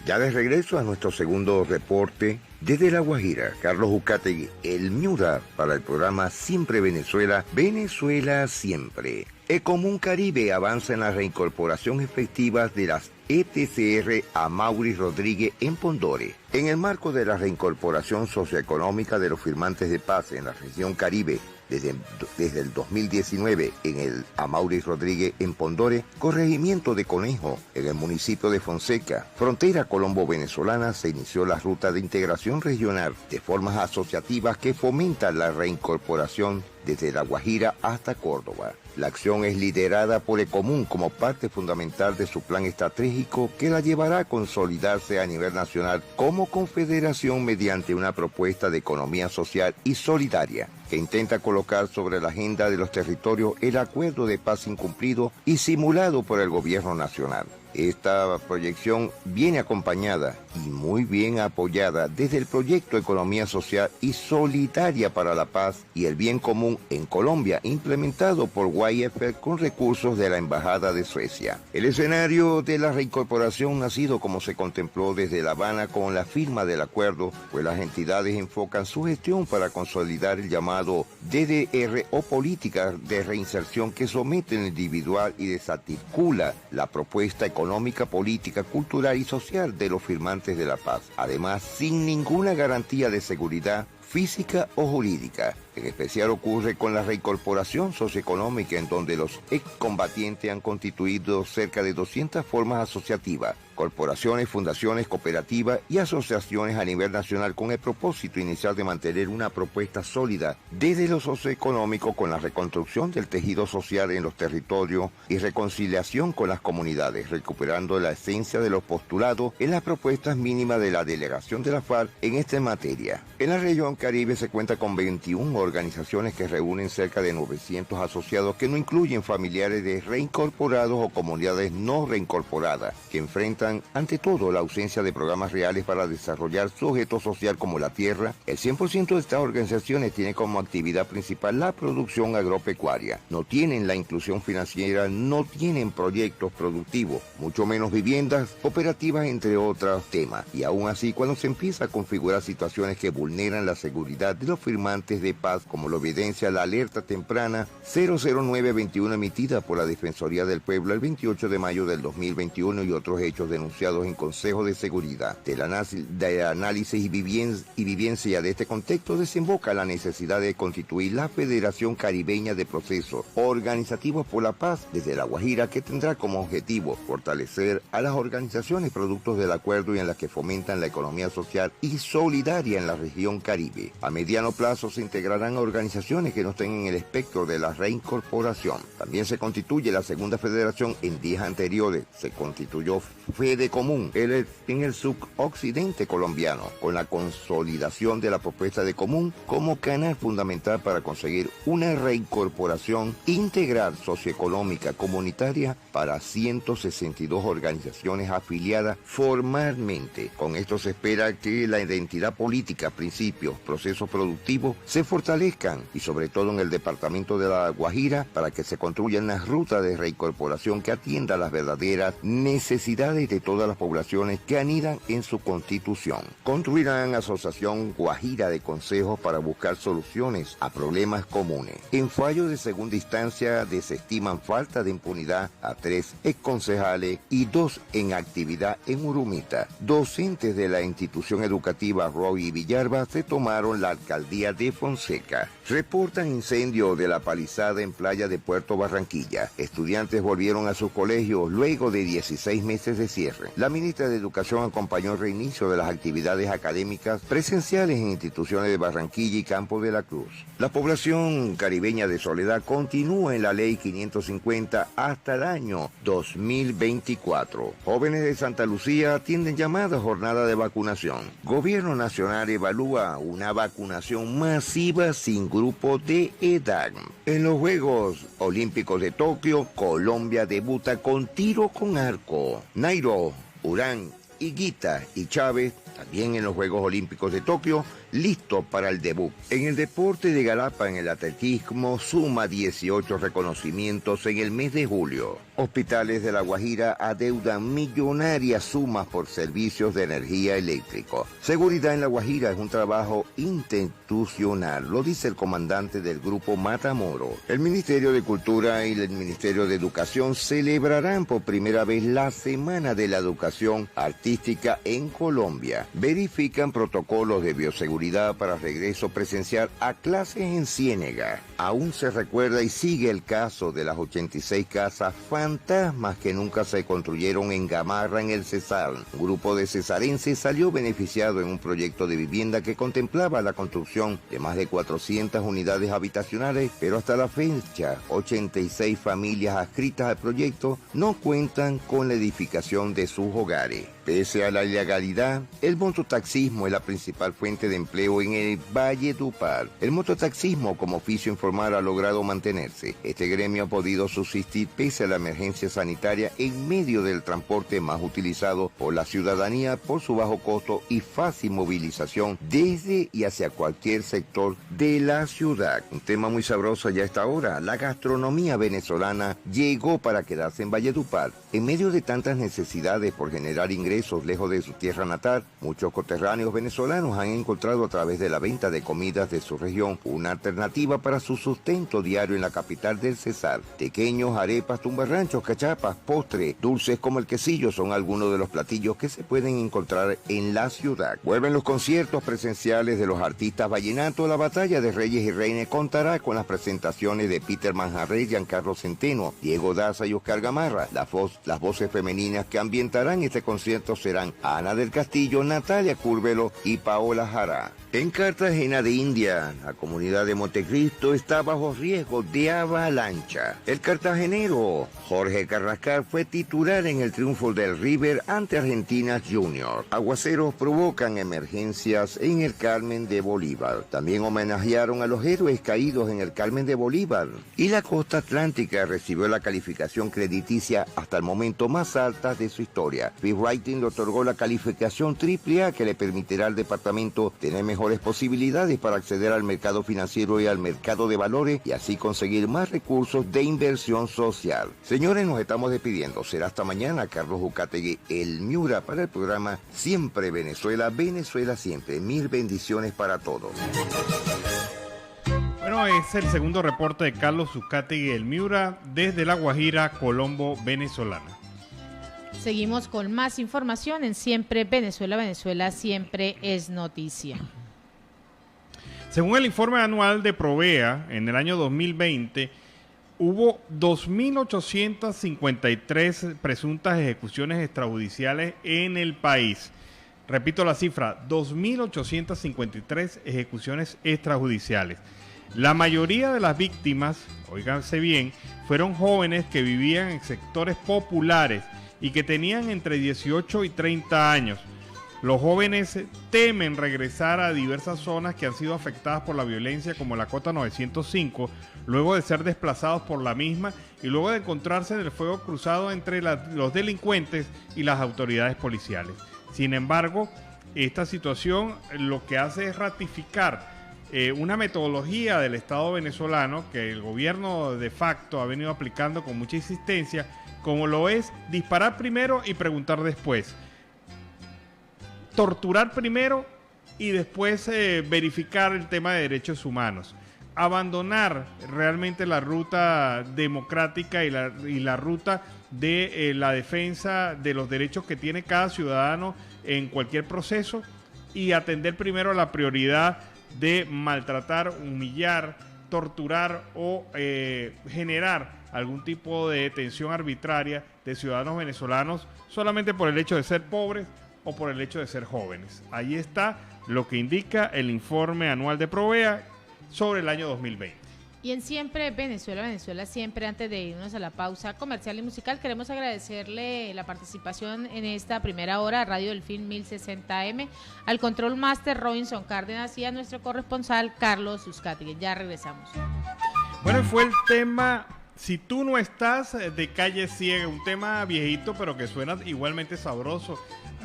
Ya de regreso a nuestro segundo reporte desde La Guajira. Carlos Uzcategui, el Miura, para el programa Siempre Venezuela, Venezuela Siempre. Ecomún Caribe avanza en la reincorporación efectiva de las ETCR a Mauri Rodríguez en Pondore. En el marco de la reincorporación socioeconómica de los firmantes de paz en la región Caribe, desde el 2019 en el Amaury Rodríguez en Pondore, corregimiento de Conejo en el municipio de Fonseca, frontera colombo-venezolana, se inició la ruta de integración regional de formas asociativas que fomentan la reincorporación desde La Guajira hasta Córdoba. La acción es liderada por Ecomún como parte fundamental de su plan estratégico que la llevará a consolidarse a nivel nacional como confederación mediante una propuesta de economía social y solidaria que intenta colocar sobre la agenda de los territorios el acuerdo de paz incumplido y simulado por el gobierno nacional. Esta proyección viene acompañada y muy bien apoyada desde el proyecto Economía Social y Solidaria para la Paz y el Bien Común en Colombia, implementado por YFR con recursos de la Embajada de Suecia. El escenario de la reincorporación nacido como se contempló desde La Habana con la firma del acuerdo, pues las entidades enfocan su gestión para consolidar el llamado DDR o política de reinserción que somete al individual y desarticula la propuesta económica, política, cultural y social de los firmantes de la paz. Además, sin ninguna garantía de seguridad física o jurídica. En especial ocurre con la reincorporación socioeconómica, en donde los excombatientes han constituido cerca de 200 formas asociativas, corporaciones, fundaciones, cooperativas y asociaciones a nivel nacional con el propósito inicial de mantener una propuesta sólida desde lo socioeconómico con la reconstrucción del tejido social en los territorios y reconciliación con las comunidades, recuperando la esencia de los postulados en las propuestas mínimas de la delegación de la FARC en esta materia. En la región Caribe se cuenta con 21 organizaciones que reúnen cerca de 900 asociados que no incluyen familiares de reincorporados o comunidades no reincorporadas, que enfrentan ante todo la ausencia de programas reales para desarrollar su objeto social como la tierra. El 100% de estas organizaciones tiene como actividad principal la producción agropecuaria. No tienen la inclusión financiera, no tienen proyectos productivos, mucho menos viviendas, cooperativas, entre otros temas. Y aún así, cuando se empieza a configurar situaciones que vulneran la seguridad de los firmantes de paz, como lo evidencia la alerta temprana 00921 emitida por la Defensoría del Pueblo el 28 de mayo del 2021 y otros hechos denunciados en Consejo de Seguridad. Del análisis y vivencia de este contexto desemboca la necesidad de constituir la Federación Caribeña de Procesos Organizativos por la Paz desde La Guajira, que tendrá como objetivo fortalecer a las organizaciones productos del acuerdo y en las que fomentan la economía social y solidaria en la región Caribe. A mediano plazo se integrarán a organizaciones que no estén en el espectro de la reincorporación. También se constituye la segunda federación. En días anteriores se constituyó Fede Común en el suboccidente colombiano, con la consolidación de la propuesta de Común como canal fundamental para conseguir una reincorporación integral socioeconómica comunitaria para 162 organizaciones afiliadas formalmente. Con esto se espera que la identidad política, principios, procesos productivos se fortalezcan y sobre todo en el departamento de La Guajira para que se construya una ruta de reincorporación que atienda las verdaderas necesidades de todas las poblaciones que anidan en su constitución. Construirán asociación Guajira de consejos para buscar soluciones a problemas comunes. En fallo de segunda instancia desestiman falta de impunidad a 3 exconcejales y 2 en actividad en Urumita. Docentes de la institución educativa Roy y Villalba se tomaron la alcaldía de Fonseca. Reportan incendio de la palizada en playa de Puerto Barranquilla. Estudiantes volvieron a sus colegios luego de 16 meses de cierre. La ministra de Educación acompañó el reinicio de las actividades académicas presenciales en instituciones de Barranquilla y Campo de la Cruz. La población caribeña de Soledad continúa en la ley 550 hasta el año 2024. Jóvenes de Santa Lucía atienden llamada jornada de vacunación. Gobierno Nacional evalúa una vacunación masiva sin grupo de edad. En los Juegos Olímpicos de Tokio, Colombia debuta con tiro con arco. Nairo, Urán, Higuita y Chávez, también en los Juegos Olímpicos de Tokio, listo para el debut. En el deporte de Galapa, en el atletismo, suma 18 reconocimientos en el mes de julio. Hospitales de La Guajira adeudan millonarias sumas por servicios de energía eléctrica. Seguridad en La Guajira es un trabajo institucional, lo dice el comandante del grupo Matamoro. El Ministerio de Cultura y el Ministerio de Educación celebrarán por primera vez la Semana de la Educación Artística en Colombia. verifican protocolos de bioseguridad para regreso presencial a clases en Ciénega. Aún se recuerda y sigue el caso de las 86 casas fantasmas que nunca se construyeron en Gamarra, en el Cesar. Un grupo de cesarenses salió beneficiado en un proyecto de vivienda que contemplaba la construcción de más de 400 unidades habitacionales, pero hasta la fecha, 86 familias adscritas al proyecto no cuentan con la edificación de sus hogares. Pese a la ilegalidad, el mototaxismo es la principal fuente de empleo en el Valledupar. El mototaxismo como oficio informal ha logrado mantenerse. Este gremio ha podido subsistir pese a la emergencia sanitaria en medio del transporte más utilizado por la ciudadanía por su bajo costo y fácil movilización desde y hacia cualquier sector de la ciudad. Un tema muy sabroso ya a esta hora. La gastronomía venezolana llegó para quedarse en Valledupar. En medio de tantas necesidades por generar ingresos lejos de su tierra natal, muchos coterráneos venezolanos han encontrado a través de la venta de comidas de su región una alternativa para su sustento diario en la capital del Cesar. Tequeños, arepas, tumbarranchos, cachapas, postres, dulces como el quesillo son algunos de los platillos que se pueden encontrar en la ciudad. Vuelven los conciertos presenciales de los artistas vallenatos. La batalla de Reyes y Reinas contará con las presentaciones de Peter Manjarrés, Giancarlo Centeno, Diego Daza y Oscar Gamarra. Las voces femeninas que ambientarán este concierto serán Ana del Castillo, Natalia Curvelo y Paola Jara. En Cartagena de India, la comunidad de Montecristo está bajo riesgo de avalancha. El cartagenero Jorge Carrascal fue titular en el triunfo del River ante Argentinas Junior. Aguaceros provocan emergencias en el Carmen de Bolívar. También homenajearon a los héroes caídos en el Carmen de Bolívar. Y la costa atlántica recibió la calificación crediticia hasta el momento más alta de su historia. Fitch Ratings le otorgó la calificación AAA que le permitirá al departamento tener mejores posibilidades para acceder al mercado financiero y al mercado de valores y así conseguir más recursos de inversión social. Señores, nos estamos despidiendo. Será hasta mañana. Carlos Ucategui, el Miura, para el programa Siempre Venezuela, Venezuela Siempre. Mil bendiciones para todos. Bueno, es el segundo reporte de Carlos Ucategui, el Miura, desde La Guajira, Colombo, venezolana. Seguimos con más información en Siempre Venezuela, Venezuela Siempre es noticia. Según el informe anual de Provea, en el año 2020 hubo 2.853 presuntas ejecuciones extrajudiciales en el país. Repito la cifra, 2.853 ejecuciones extrajudiciales. La mayoría de las víctimas, óiganse bien, fueron jóvenes que vivían en sectores populares y que tenían entre 18 y 30 años. Los jóvenes temen regresar a diversas zonas que han sido afectadas por la violencia, como la Cota 905, luego de ser desplazados por la misma y luego de encontrarse en el fuego cruzado entre los delincuentes y las autoridades policiales. Sin embargo, esta situación lo que hace es ratificar una metodología del Estado venezolano que el gobierno de facto ha venido aplicando con mucha insistencia, como lo es disparar primero y preguntar después. Torturar primero y después verificar el tema de derechos humanos. Abandonar realmente la ruta democrática y la ruta de la defensa de los derechos que tiene cada ciudadano en cualquier proceso y atender primero la prioridad de maltratar, humillar, torturar o generar algún tipo de detención arbitraria de ciudadanos venezolanos solamente por el hecho de ser pobres o por el hecho de ser jóvenes. Ahí está lo que indica el informe anual de Provea sobre el año 2020. Y en Siempre Venezuela, Venezuela Siempre, antes de irnos a la pausa comercial y musical, queremos agradecerle la participación en esta primera hora a Radio Delfín 1060M, al Control Master Robinson Cárdenas y a nuestro corresponsal Carlos Ucategui. Ya regresamos. Bueno, fue el tema Si tú no estás, de Calle Ciega, un tema viejito pero que suena igualmente sabroso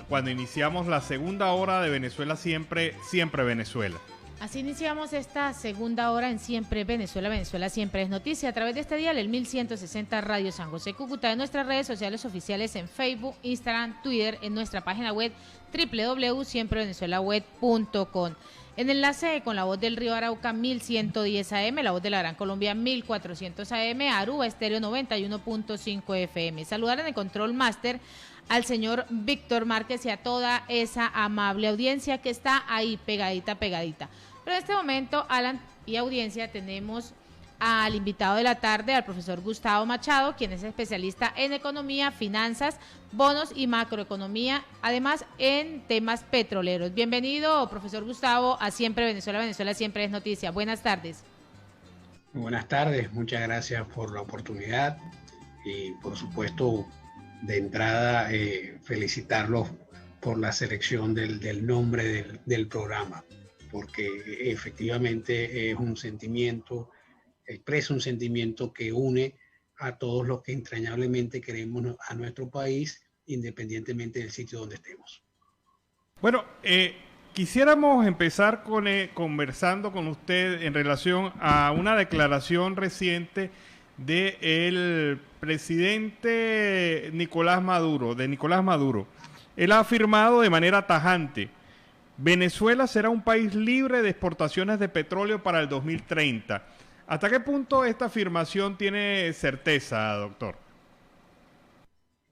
cuando iniciamos la segunda hora de Venezuela Siempre, Siempre Venezuela. Así iniciamos esta segunda hora en Siempre Venezuela, Venezuela Siempre es noticia, a través de este dial, el 1160 Radio San José Cúcuta, en nuestras redes sociales oficiales en Facebook, Instagram, Twitter, en nuestra página web www.siemprevenezuelaweb.com. En enlace con la voz del Río Arauca 1110 AM, la voz de la Gran Colombia 1400 AM, Aruba Estéreo 91.5 FM. Saludar en el Control Master al señor Víctor Márquez y a toda esa amable audiencia que está ahí pegadita. Pero en este momento, Alan y audiencia, tenemos al invitado de la tarde, al profesor Gustavo Machado, quien es especialista en economía, finanzas, bonos y macroeconomía, además en temas petroleros. Bienvenido, profesor Gustavo, a Siempre Venezuela, Venezuela Siempre es Noticia. Buenas tardes. Buenas tardes, muchas gracias por la oportunidad y por supuesto de entrada felicitarlos por la selección del nombre del programa, porque efectivamente es un sentimiento, expresa un sentimiento que une a todos los que entrañablemente queremos a nuestro país, independientemente del sitio donde estemos. Bueno, quisiéramos empezar conversando con usted en relación a una declaración reciente del presidente Nicolás Maduro. Él ha afirmado de manera tajante: Venezuela será un país libre de exportaciones de petróleo para el 2030. ¿Hasta qué punto esta afirmación tiene certeza, doctor?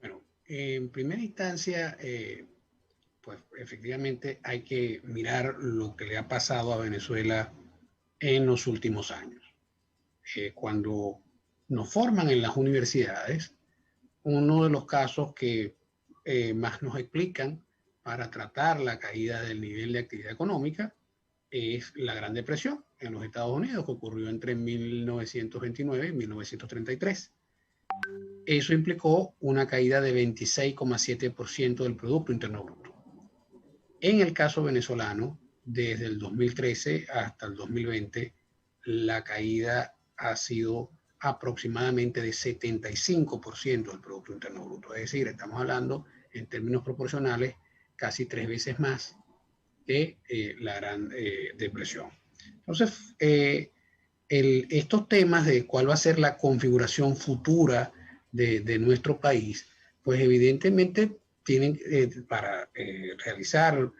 Bueno, en primera instancia, pues efectivamente hay que mirar lo que le ha pasado a Venezuela en los últimos años. Cuando nos forman en las universidades, uno de los casos que más nos explican para tratar la caída del nivel de actividad económica es la Gran Depresión en los Estados Unidos, que ocurrió entre 1929 y 1933. Eso implicó una caída de 26,7% del Producto Interno Bruto. En el caso venezolano, desde el 2013 hasta el 2020, la caída ha sido aproximadamente de 75% del Producto Interno Bruto. Es decir, estamos hablando en términos proporcionales casi 3 veces más que la Gran Depresión. Entonces, estos temas de cuál va a ser la configuración futura de nuestro país, pues evidentemente tienen para realizar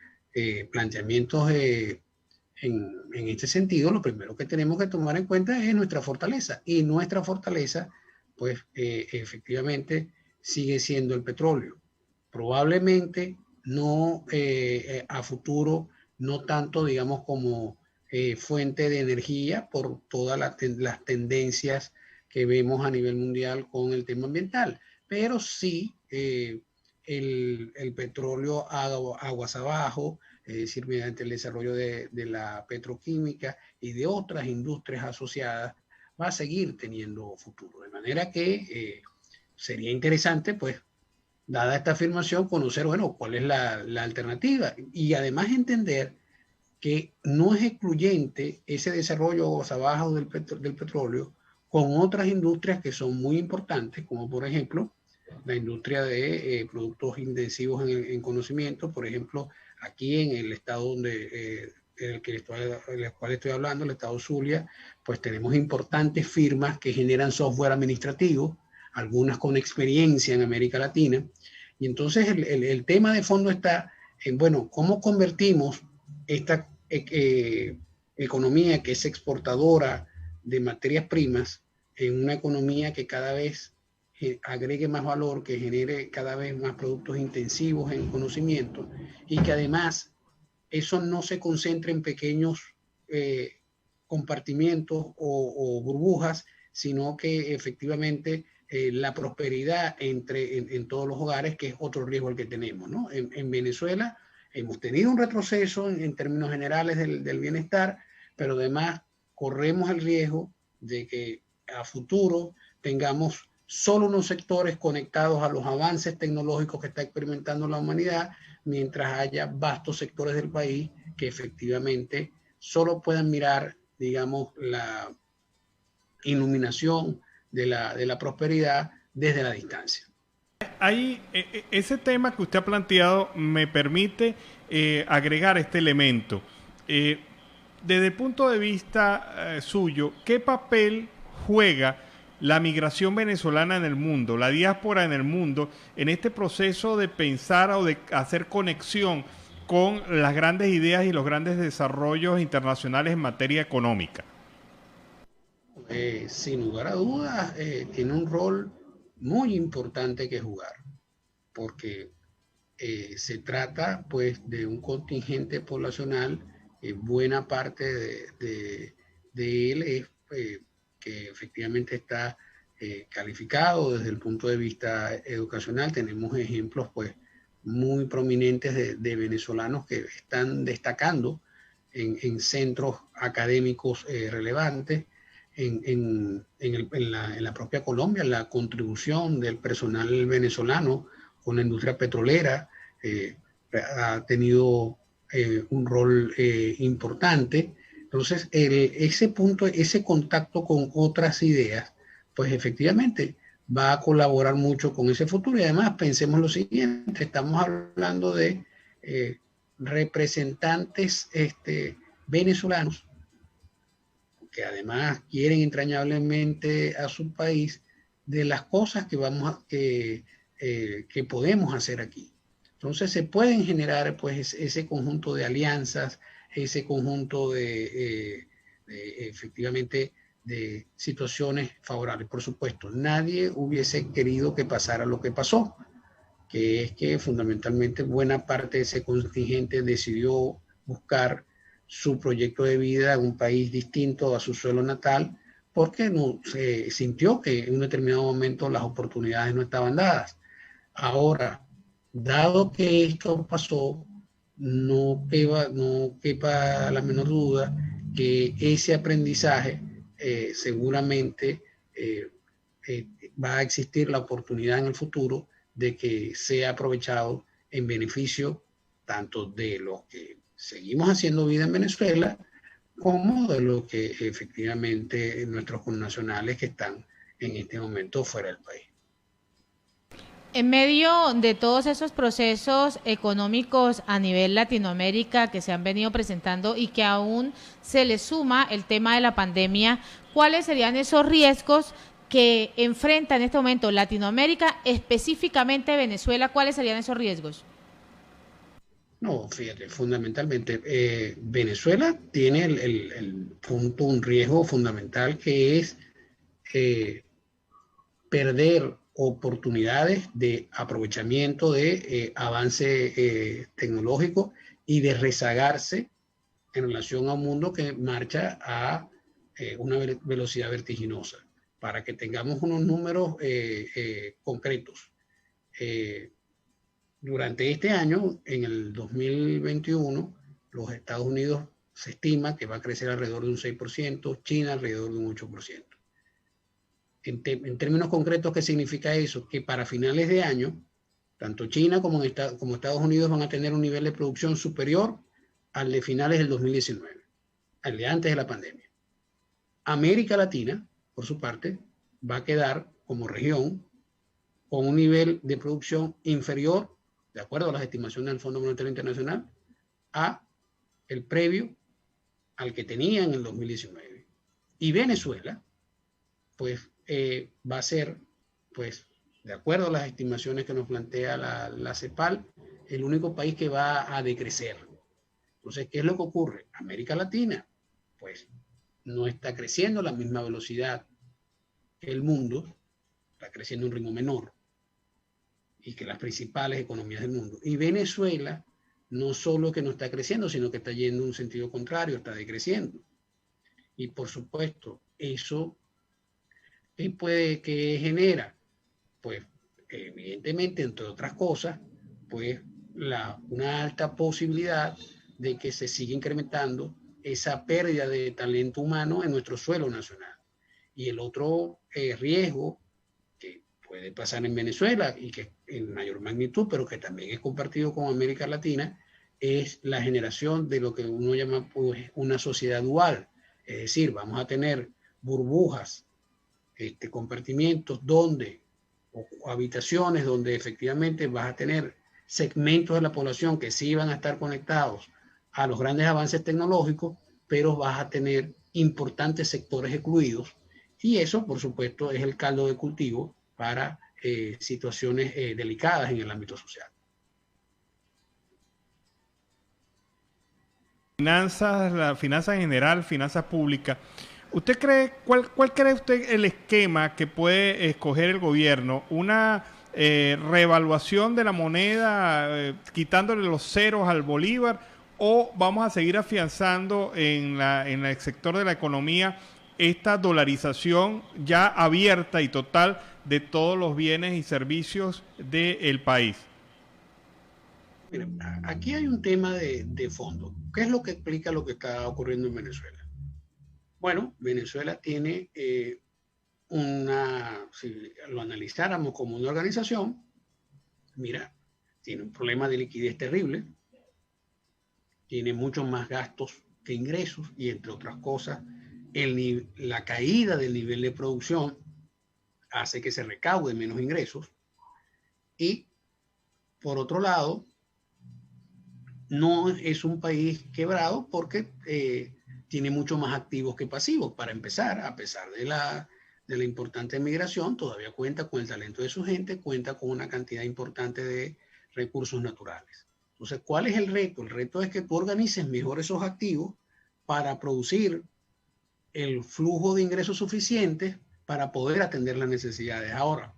planteamientos en este sentido, lo primero que tenemos que tomar en cuenta es nuestra fortaleza. Y nuestra fortaleza, pues efectivamente sigue siendo el petróleo. Probablemente no a futuro, no tanto, digamos, como fuente de energía por todas las tendencias que vemos a nivel mundial con el tema ambiental, pero sí el petróleo aguas abajo, es decir, mediante el desarrollo de la petroquímica y de otras industrias asociadas, va a seguir teniendo futuro. De manera que sería interesante, pues, dada esta afirmación, conocer, bueno, cuál es la alternativa y además entender que no es excluyente ese desarrollo aguas abajo del petróleo con otras industrias que son muy importantes, como por ejemplo la industria de productos intensivos en conocimiento. Por ejemplo, aquí en el estado el cual estoy hablando, el estado Zulia, pues tenemos importantes firmas que generan software administrativo, algunas con experiencia en América Latina. Y entonces el tema de fondo está en, bueno, ¿cómo convertimos esta economía que es exportadora de materias primas en una economía que cada vez agregue más valor, que genere cada vez más productos intensivos en conocimiento y que además eso no se concentre en pequeños compartimientos o burbujas, sino que efectivamente la prosperidad en todos los hogares, que es otro riesgo el que tenemos, ¿no? En Venezuela hemos tenido un retroceso en términos generales del bienestar, pero además corremos el riesgo de que a futuro tengamos solo unos sectores conectados a los avances tecnológicos que está experimentando la humanidad, mientras haya vastos sectores del país que efectivamente solo puedan mirar, digamos, la iluminación de la prosperidad desde la distancia. Ahí, ese tema que usted ha planteado me permite agregar este elemento. Desde el punto de vista suyo, ¿qué papel juega la migración venezolana en el mundo, la diáspora en el mundo, en este proceso de pensar o de hacer conexión con las grandes ideas y los grandes desarrollos internacionales en materia económica? Sin lugar a dudas, tiene un rol muy importante que jugar. porque se trata pues de un contingente poblacional, buena parte de él es que efectivamente está calificado desde el punto de vista educacional. Tenemos ejemplos pues muy prominentes de venezolanos que están destacando en centros académicos relevantes. En la propia Colombia, la contribución del personal venezolano con la industria petrolera ha tenido un rol importante. Entonces, ese punto, ese contacto con otras ideas, pues efectivamente va a colaborar mucho con ese futuro. Y además, pensemos lo siguiente, estamos hablando de representantes venezolanos que además quieren entrañablemente a su país, de las cosas que podemos hacer aquí. Entonces se pueden generar pues ese conjunto de alianzas, ese conjunto de efectivamente de situaciones favorables. Por supuesto, nadie hubiese querido que pasara lo que pasó, que es que fundamentalmente buena parte de ese contingente decidió buscar su proyecto de vida en un país distinto a su suelo natal, porque no se sintió que en un determinado momento las oportunidades no estaban dadas. Ahora, dado que esto pasó, no quepa la menor duda que ese aprendizaje seguramente va a existir la oportunidad en el futuro de que sea aprovechado en beneficio tanto de los que seguimos haciendo vida en Venezuela como de los que efectivamente nuestros connacionales que están en este momento fuera del país. En medio de todos esos procesos económicos a nivel Latinoamérica que se han venido presentando y que aún se le suma el tema de la pandemia, ¿cuáles serían esos riesgos que enfrenta en este momento Latinoamérica, específicamente Venezuela? ¿Cuáles serían esos riesgos? No, fíjate, fundamentalmente Venezuela tiene un riesgo fundamental que es perder oportunidades de aprovechamiento de avance tecnológico y de rezagarse en relación a un mundo que marcha a una velocidad vertiginosa. Para que tengamos unos números concretos. Durante este año, en el 2021, los Estados Unidos se estima que va a crecer alrededor de un 6%, China alrededor de un 8%. En términos concretos, ¿qué significa eso? Que para finales de año, tanto China como Estados Unidos van a tener un nivel de producción superior al de finales del 2019, al de antes de la pandemia. América Latina, por su parte, va a quedar como región con un nivel de producción inferior, de acuerdo a las estimaciones del Fondo Monetario Internacional, a el previo al que tenía en el 2019. Y Venezuela, pues va a ser, pues, de acuerdo a las estimaciones que nos plantea la CEPAL, el único país que va a decrecer. Entonces, ¿qué es lo que ocurre? América Latina, pues, no está creciendo a la misma velocidad que el mundo, está creciendo a un ritmo menor, y que las principales economías del mundo. Y Venezuela no solo que no está creciendo, sino que está yendo en un sentido contrario, está decreciendo. Y por supuesto, eso ¿qué genera? Pues evidentemente, entre otras cosas, pues una alta posibilidad de que se siga incrementando esa pérdida de talento humano en nuestro suelo nacional. Y el otro riesgo puede pasar en Venezuela y que en mayor magnitud, pero que también es compartido con América Latina, es la generación de lo que uno llama pues, una sociedad dual. Es decir, vamos a tener burbujas, compartimientos o habitaciones donde efectivamente vas a tener segmentos de la población que sí van a estar conectados a los grandes avances tecnológicos, pero vas a tener importantes sectores excluidos. Y eso, por supuesto, es el caldo de cultivo para situaciones delicadas en el ámbito social. La finanza en general, finanzas públicas. ¿Usted cree, cuál cree usted el esquema que puede escoger el gobierno? ¿Una reevaluación de la moneda, quitándole los ceros al bolívar, o vamos a seguir afianzando en el sector de la economía esta dolarización ya abierta y total de todos los bienes y servicios del país? Miren, aquí hay un tema de fondo. ¿Qué es lo que explica lo que está ocurriendo en Venezuela? Bueno, Venezuela tiene si lo analizáramos como una organización, mira, tiene un problema de liquidez terrible, tiene muchos más gastos que ingresos y entre otras cosas, la caída del nivel de producción hace que se recaude menos ingresos y por otro lado, no es un país quebrado porque tiene mucho más activos que pasivos. Para empezar, a pesar de la importante migración, todavía cuenta con el talento de su gente, cuenta con una cantidad importante de recursos naturales. Entonces, ¿cuál es el reto? El reto es que tú organices mejor esos activos para producir el flujo de ingresos suficientes para poder atender las necesidades. Ahora,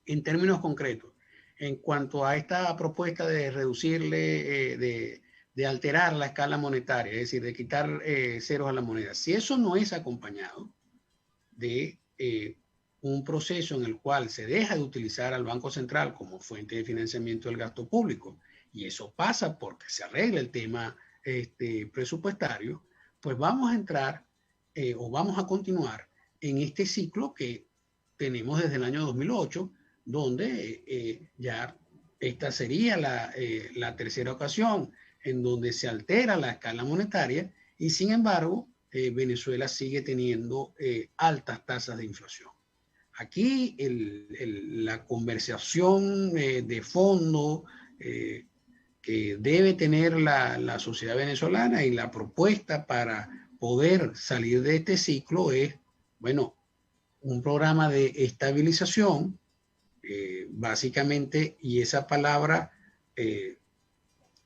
en términos concretos, en cuanto a esta propuesta de reducirle, de alterar la escala monetaria, es decir, de quitar ceros a la moneda, si eso no es acompañado de un proceso en el cual se deja de utilizar al Banco Central como fuente de financiamiento del gasto público, y eso pasa porque se arregla el tema presupuestario, pues vamos a entrar o vamos a continuar en este ciclo que tenemos desde el año 2008, donde ya esta sería la tercera ocasión en donde se altera la escala monetaria y sin embargo Venezuela sigue teniendo altas tasas de inflación. Aquí la conversación de fondo que debe tener la sociedad venezolana y la propuesta para poder salir de este ciclo es, bueno, un programa de estabilización, básicamente, y esa palabra,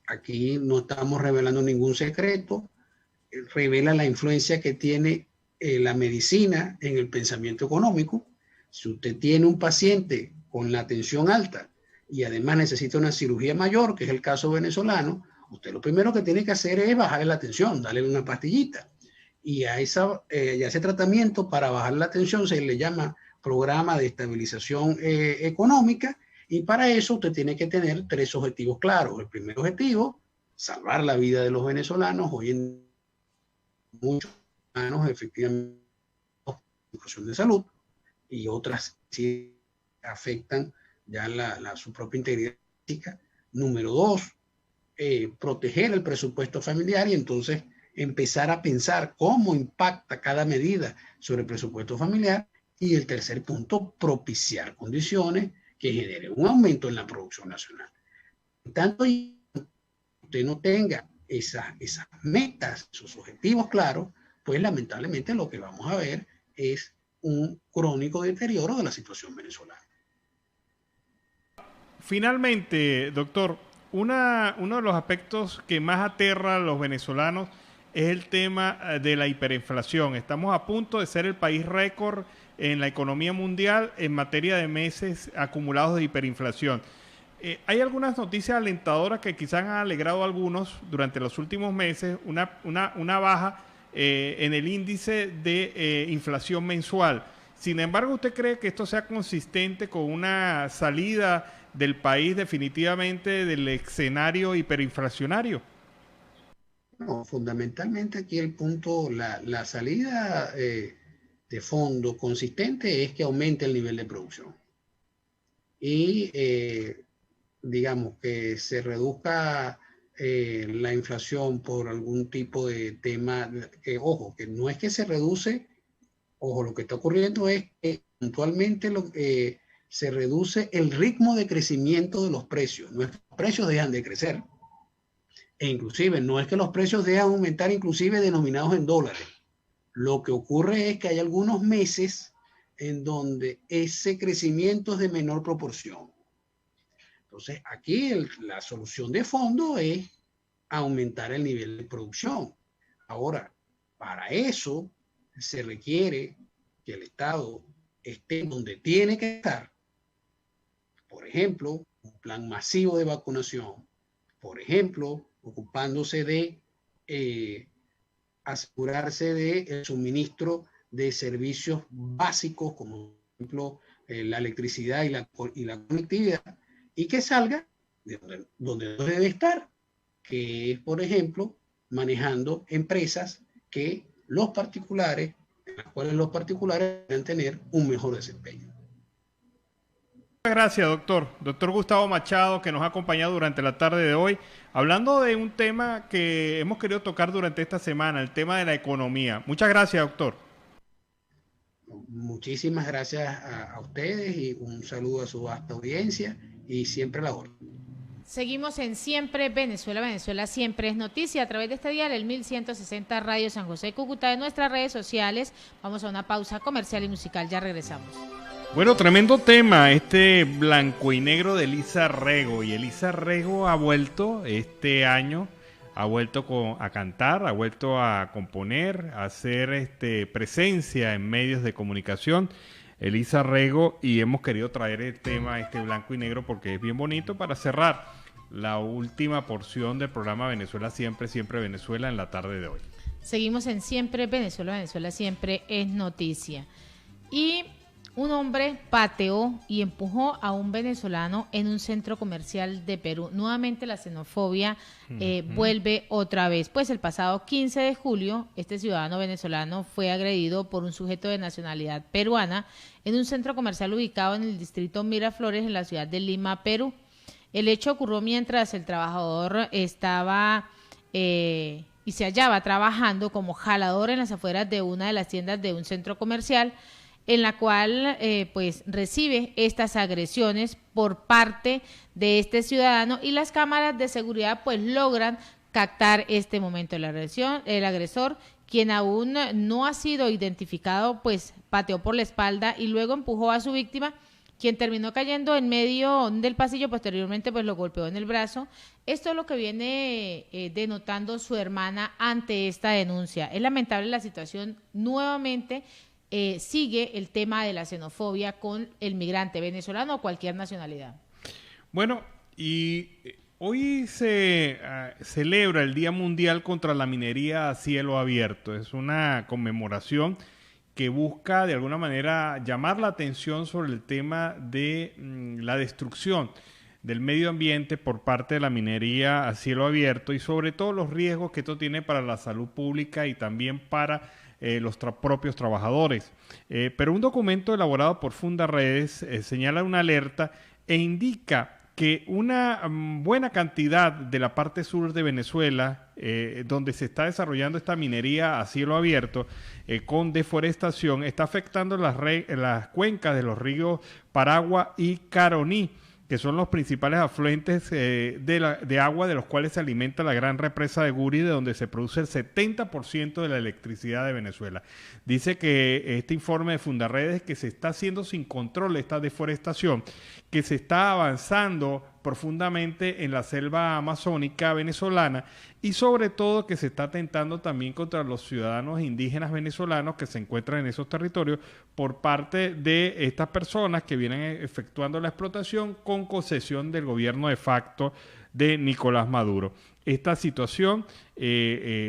aquí no estamos revelando ningún secreto, revela la influencia que tiene la medicina en el pensamiento económico. Si usted tiene un paciente con la tensión alta y además necesita una cirugía mayor, que es el caso venezolano, usted lo primero que tiene que hacer es bajarle la tensión, darle una pastillita. Y a ese tratamiento para bajar la tensión se le llama programa de estabilización económica, y para eso usted tiene que tener 3 objetivos claros. El primer objetivo, salvar la vida de los venezolanos. Hoy en muchos manos efectivamente situación de salud y otras sí afectan ya su propia integridad física. Número 2, proteger el presupuesto familiar y entonces empezar a pensar cómo impacta cada medida sobre el presupuesto familiar. Y el tercer punto, propiciar condiciones que generen un aumento en la producción nacional. Tanto usted no tenga esas metas, esos objetivos claros, pues lamentablemente lo que vamos a ver es un crónico deterioro de la situación venezolana. Finalmente, doctor, uno de los aspectos que más aterra a los venezolanos es el tema de la hiperinflación. Estamos a punto de ser el país récord en la economía mundial en materia de meses acumulados de hiperinflación. Hay algunas noticias alentadoras que quizás han alegrado a algunos durante los últimos meses, una baja en el índice de inflación mensual. Sin embargo, ¿usted cree que esto sea consistente con una salida del país definitivamente del escenario hiperinflacionario? No, fundamentalmente aquí el punto, la salida de fondo consistente es que aumente el nivel de producción y digamos que se reduzca la inflación por algún tipo de tema, ojo, que no es que se reduce, ojo, lo que está ocurriendo es que puntualmente se reduce el ritmo de crecimiento de los precios. Nuestros precios dejan de crecer. E inclusive no es que los precios dejan aumentar, inclusive denominados en dólares. Lo que ocurre es que hay algunos meses en donde ese crecimiento es de menor proporción. Entonces, aquí la solución de fondo es aumentar el nivel de producción. Ahora, para eso se requiere que el Estado esté donde tiene que estar Por ejemplo, un plan masivo de vacunación. Por ejemplo, ocupándose de asegurarse del suministro de servicios básicos, como por ejemplo la electricidad y la conectividad, y que salga de donde debe estar, que es, por ejemplo, manejando empresas que los particulares, en las cuales los particulares deben tener un mejor desempeño. Muchas gracias, doctor. Doctor Gustavo Machado, que nos ha acompañado durante la tarde de hoy, hablando de un tema que hemos querido tocar durante esta semana, el tema de la economía. Muchas gracias, doctor. Muchísimas gracias a ustedes y un saludo a su vasta audiencia y siempre a la orden. Seguimos en Siempre Venezuela. Venezuela siempre es noticia a través de este dial, el 1160 Radio San José Cúcuta, de nuestras redes sociales. Vamos a una pausa comercial y musical, ya regresamos. Bueno, tremendo tema, este blanco y negro de Elisa Rego. Y Elisa Rego ha vuelto este año, ha vuelto a cantar, ha vuelto a componer, a hacer presencia en medios de comunicación. Elisa Rego, y hemos querido traer el tema blanco y negro porque es bien bonito para cerrar la última porción del programa Venezuela Siempre, Siempre Venezuela en la tarde de hoy. Seguimos en Siempre Venezuela. Venezuela siempre es noticia. Y un hombre pateó y empujó a un venezolano en un centro comercial de Perú. Nuevamente la xenofobia vuelve otra vez. Pues el pasado 15 de julio, este ciudadano venezolano fue agredido por un sujeto de nacionalidad peruana en un centro comercial ubicado en el distrito Miraflores, en la ciudad de Lima, Perú. El hecho ocurrió mientras el trabajador estaba y se hallaba trabajando como jalador en las afueras de una de las tiendas de un centro comercial, en la cual pues recibe estas agresiones por parte de este ciudadano, y las cámaras de seguridad pues logran captar este momento de la agresión. El agresor, quien aún no ha sido identificado, pues pateó por la espalda y luego empujó a su víctima, quien terminó cayendo en medio del pasillo. Posteriormente pues lo golpeó en el brazo. Esto es lo que viene denotando su hermana ante esta denuncia. Es lamentable la situación. Nuevamente sigue el tema de la xenofobia con el migrante venezolano o cualquier nacionalidad. Bueno, y hoy se celebra el Día Mundial contra la Minería a Cielo Abierto. Es una conmemoración que busca de alguna manera llamar la atención sobre el tema de la destrucción del medio ambiente por parte de la minería a cielo abierto, y sobre todo los riesgos que esto tiene para la salud pública y también para los propios trabajadores. Pero un documento elaborado por Fundaredes señala una alerta e indica que una buena cantidad de la parte sur de Venezuela, donde se está desarrollando esta minería a cielo abierto con deforestación, está afectando las cuencas de los ríos Paragua y Caroní, que son los principales afluentes de agua de los cuales se alimenta la gran represa de Guri, de donde se produce el 70% de la electricidad de Venezuela. Dice que este informe de Fundaredes es que se está haciendo sin control esta deforestación, que se está avanzando profundamente en la selva amazónica venezolana, y sobre todo que se está atentando también contra los ciudadanos indígenas venezolanos que se encuentran en esos territorios por parte de estas personas que vienen efectuando la explotación con concesión del gobierno de facto de Nicolás Maduro. Esta situación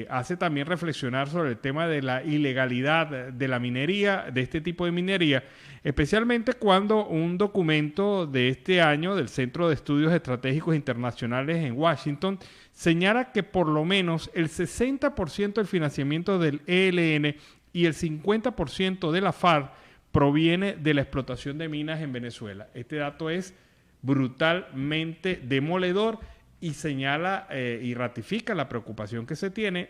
hace también reflexionar sobre el tema de la ilegalidad de la minería, de este tipo de minería, especialmente cuando un documento de este año del Centro de Estudios Estratégicos Internacionales en Washington señala que por lo menos el 60% del financiamiento del ELN y el 50% de la FARC proviene de la explotación de minas en Venezuela. Este dato es brutalmente demoledor y señala y ratifica la preocupación que se tiene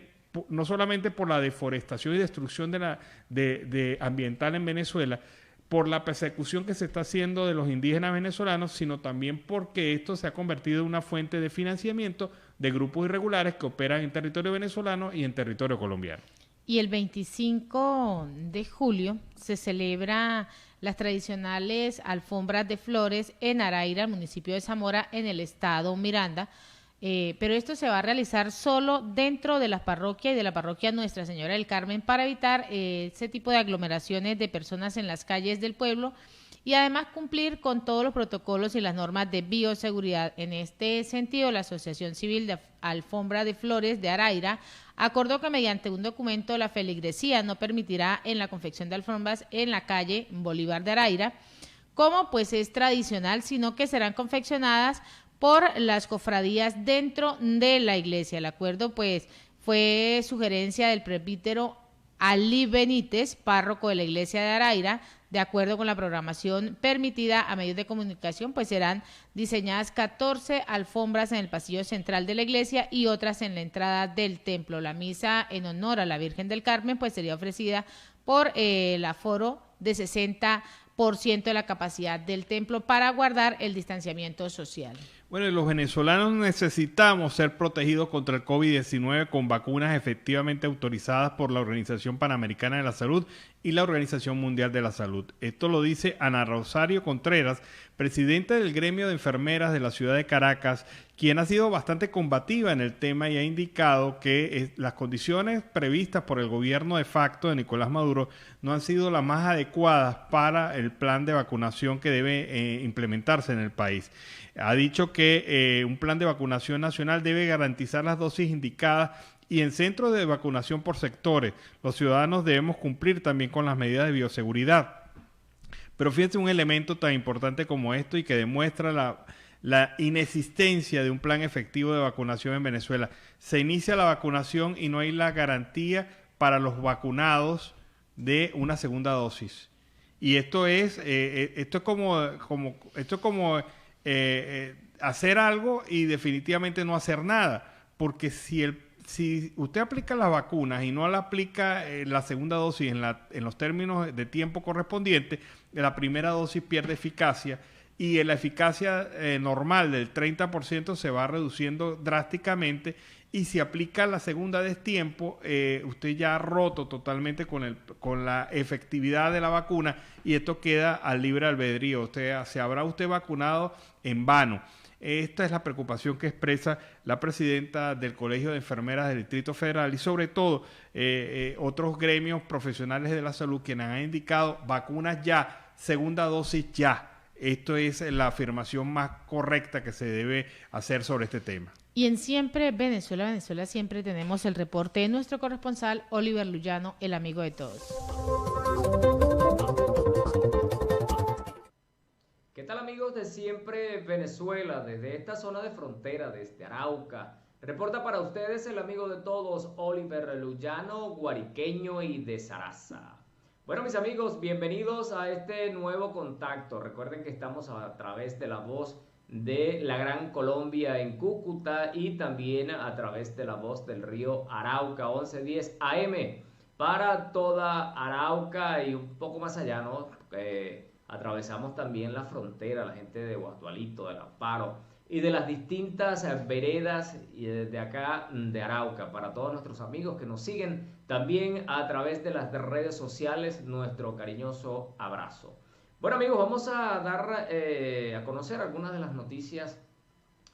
no solamente por la deforestación y destrucción de ambiental en Venezuela, por la persecución que se está haciendo de los indígenas venezolanos, sino también porque esto se ha convertido en una fuente de financiamiento de grupos irregulares que operan en territorio venezolano y en territorio colombiano. Y el 25 de julio se celebra las tradicionales alfombras de flores en Araira, el municipio de Zamora, en el estado Miranda. Pero esto se va a realizar solo dentro de la parroquia y de la parroquia Nuestra Señora del Carmen, para evitar ese tipo de aglomeraciones de personas en las calles del pueblo, y además cumplir con todos los protocolos y las normas de bioseguridad. En este sentido, la Asociación Civil de Alfombra de Flores de Araira acordó que mediante un documento la feligresía no permitirá en la confección de alfombras en la calle Bolívar de Araira, como pues es tradicional, sino que serán confeccionadas por las cofradías dentro de la iglesia. El acuerdo pues fue sugerencia del presbítero Ali Benítez, párroco de la iglesia de Araira. De acuerdo con la programación permitida a medios de comunicación, pues serán diseñadas 14 alfombras en el pasillo central de la iglesia y otras en la entrada del templo. La misa en honor a la Virgen del Carmen pues sería ofrecida por el aforo de 60% de la capacidad del templo para guardar el distanciamiento social. Bueno, y los venezolanos necesitamos ser protegidos contra el COVID-19 con vacunas efectivamente autorizadas por la Organización Panamericana de la Salud y la Organización Mundial de la Salud. Esto lo dice Ana Rosario Contreras, presidenta del gremio de enfermeras de la ciudad de Caracas, quien ha sido bastante combativa en el tema y ha indicado que las condiciones previstas por el gobierno de facto de Nicolás Maduro no han sido las más adecuadas para el plan de vacunación que debe implementarse en el país. Ha dicho que un plan de vacunación nacional debe garantizar las dosis indicadas y en centros de vacunación por sectores. Los ciudadanos debemos cumplir también con las medidas de bioseguridad. Pero fíjense un elemento tan importante como esto y que demuestra la inexistencia de un plan efectivo de vacunación en Venezuela. Se inicia la vacunación y no hay la garantía para los vacunados de una segunda dosis. Y esto es como hacer algo y definitivamente no hacer nada, porque si usted aplica las vacunas y no la aplica la segunda dosis en los términos de tiempo correspondientes, la primera dosis pierde eficacia y la eficacia normal del 30% se va reduciendo drásticamente, y si aplica la segunda a destiempo, usted ya ha roto totalmente con la efectividad de la vacuna y esto queda al libre albedrío. Se habrá usted vacunado en vano. Esta es la preocupación que expresa la presidenta del Colegio de Enfermeras del Distrito Federal y sobre todo otros gremios profesionales de la salud quienes han indicado vacunas ya, segunda dosis ya. Esto es la afirmación más correcta que se debe hacer sobre este tema. Y en Siempre Venezuela, siempre tenemos el reporte de nuestro corresponsal Oliver Luyano, el amigo de todos. ¿Qué tal, amigos de Siempre Venezuela? Desde esta zona de frontera, desde Arauca, reporta para ustedes el amigo de todos Oliver Luyano, guariqueño y de Saraza. Bueno, mis amigos, bienvenidos a este nuevo contacto. Recuerden que estamos a través de la voz de la Gran Colombia en Cúcuta y también a través de la voz del río Arauca, 1110 AM, para toda Arauca y un poco más allá, ¿no? Atravesamos también la frontera, la gente de Guasdualito, del Amparo y de las distintas veredas y desde acá de Arauca. Para todos nuestros amigos que nos siguen también a través de las redes sociales, nuestro cariñoso abrazo. Bueno, amigos, vamos a dar a conocer algunas de las noticias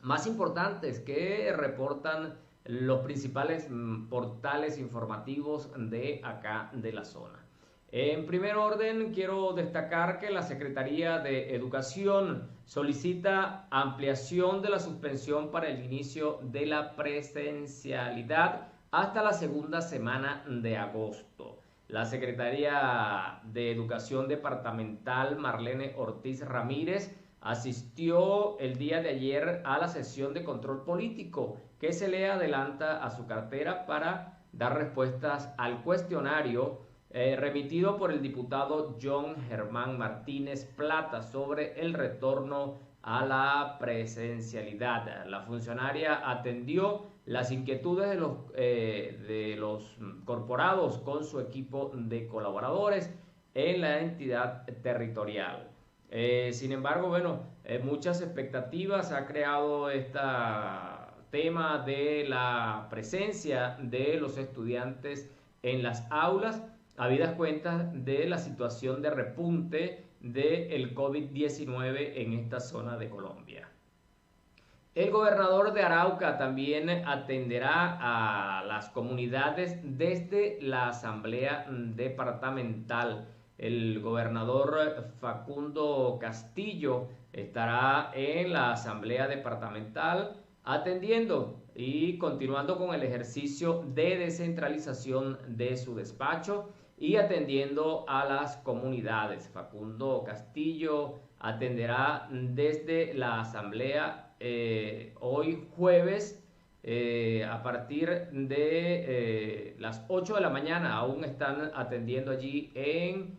más importantes que reportan los principales portales informativos de acá de la zona. En primer orden, quiero destacar que la Secretaría de Educación solicita ampliación de la suspensión para el inicio de la presencialidad hasta la segunda semana de agosto. La Secretaría de Educación Departamental, Marlene Ortiz Ramírez, asistió el día de ayer a la sesión de control político que se le adelanta a su cartera para dar respuestas al cuestionario remitido por el diputado John Germán Martínez Plata sobre el retorno a la presencialidad. La funcionaria atendió las inquietudes de los corporados con su equipo de colaboradores en la entidad territorial. Sin embargo, bueno, muchas expectativas ha creado este tema de la presencia de los estudiantes en las aulas, habidas cuentas de la situación de repunte del COVID-19 en esta zona de Colombia. El gobernador de Arauca también atenderá a las comunidades desde la Asamblea Departamental. El gobernador Facundo Castillo estará en la Asamblea Departamental atendiendo y continuando con el ejercicio de descentralización de su despacho y atendiendo a las comunidades. Facundo Castillo atenderá desde la Asamblea hoy jueves a partir de las 8 de la mañana. Aún están atendiendo allí en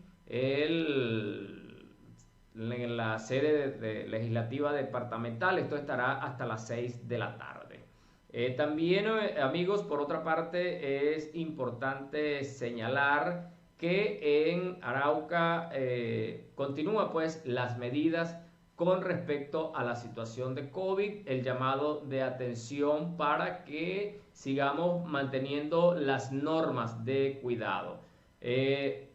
la sede legislativa departamental. Esto estará hasta las 6 de la tarde. También, amigos, por otra parte, es importante señalar que en Arauca continúa pues las medidas con respecto a la situación de COVID, el llamado de atención para que sigamos manteniendo las normas de cuidado.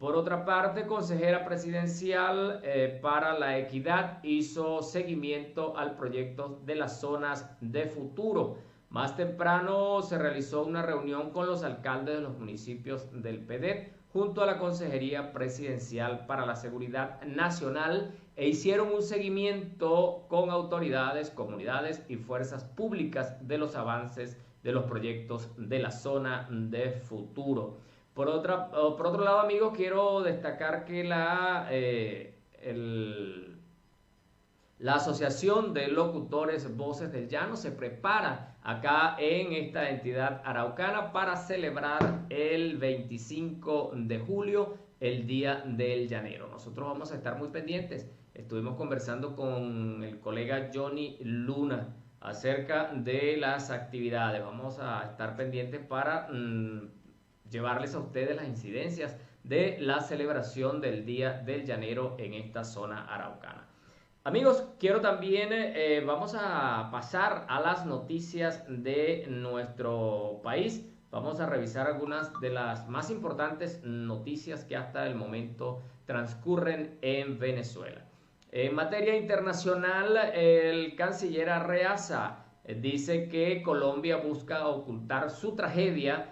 Por otra parte, consejera presidencial para la equidad hizo seguimiento al proyecto de las zonas de futuro. Más temprano se realizó una reunión con los alcaldes de los municipios del PEDET junto a la Consejería Presidencial para la Seguridad Nacional e hicieron un seguimiento con autoridades, comunidades y fuerzas públicas de los avances de los proyectos de la zona de futuro. Por otro lado, amigos, quiero destacar que la Asociación de Locutores Voces del Llano se prepara acá en esta entidad araucana para celebrar el 25 de julio, el Día del Llanero. Nosotros vamos a estar muy pendientes. Estuvimos conversando con el colega Johnny Luna acerca de las actividades. Vamos a estar pendientes para llevarles a ustedes las incidencias de la celebración del Día del Llanero en esta zona araucana. Amigos, quiero también, vamos a pasar a las noticias de nuestro país. Vamos a revisar algunas de las más importantes noticias que hasta el momento transcurren en Venezuela. En materia internacional, el canciller Arreaza dice que Colombia busca ocultar su tragedia,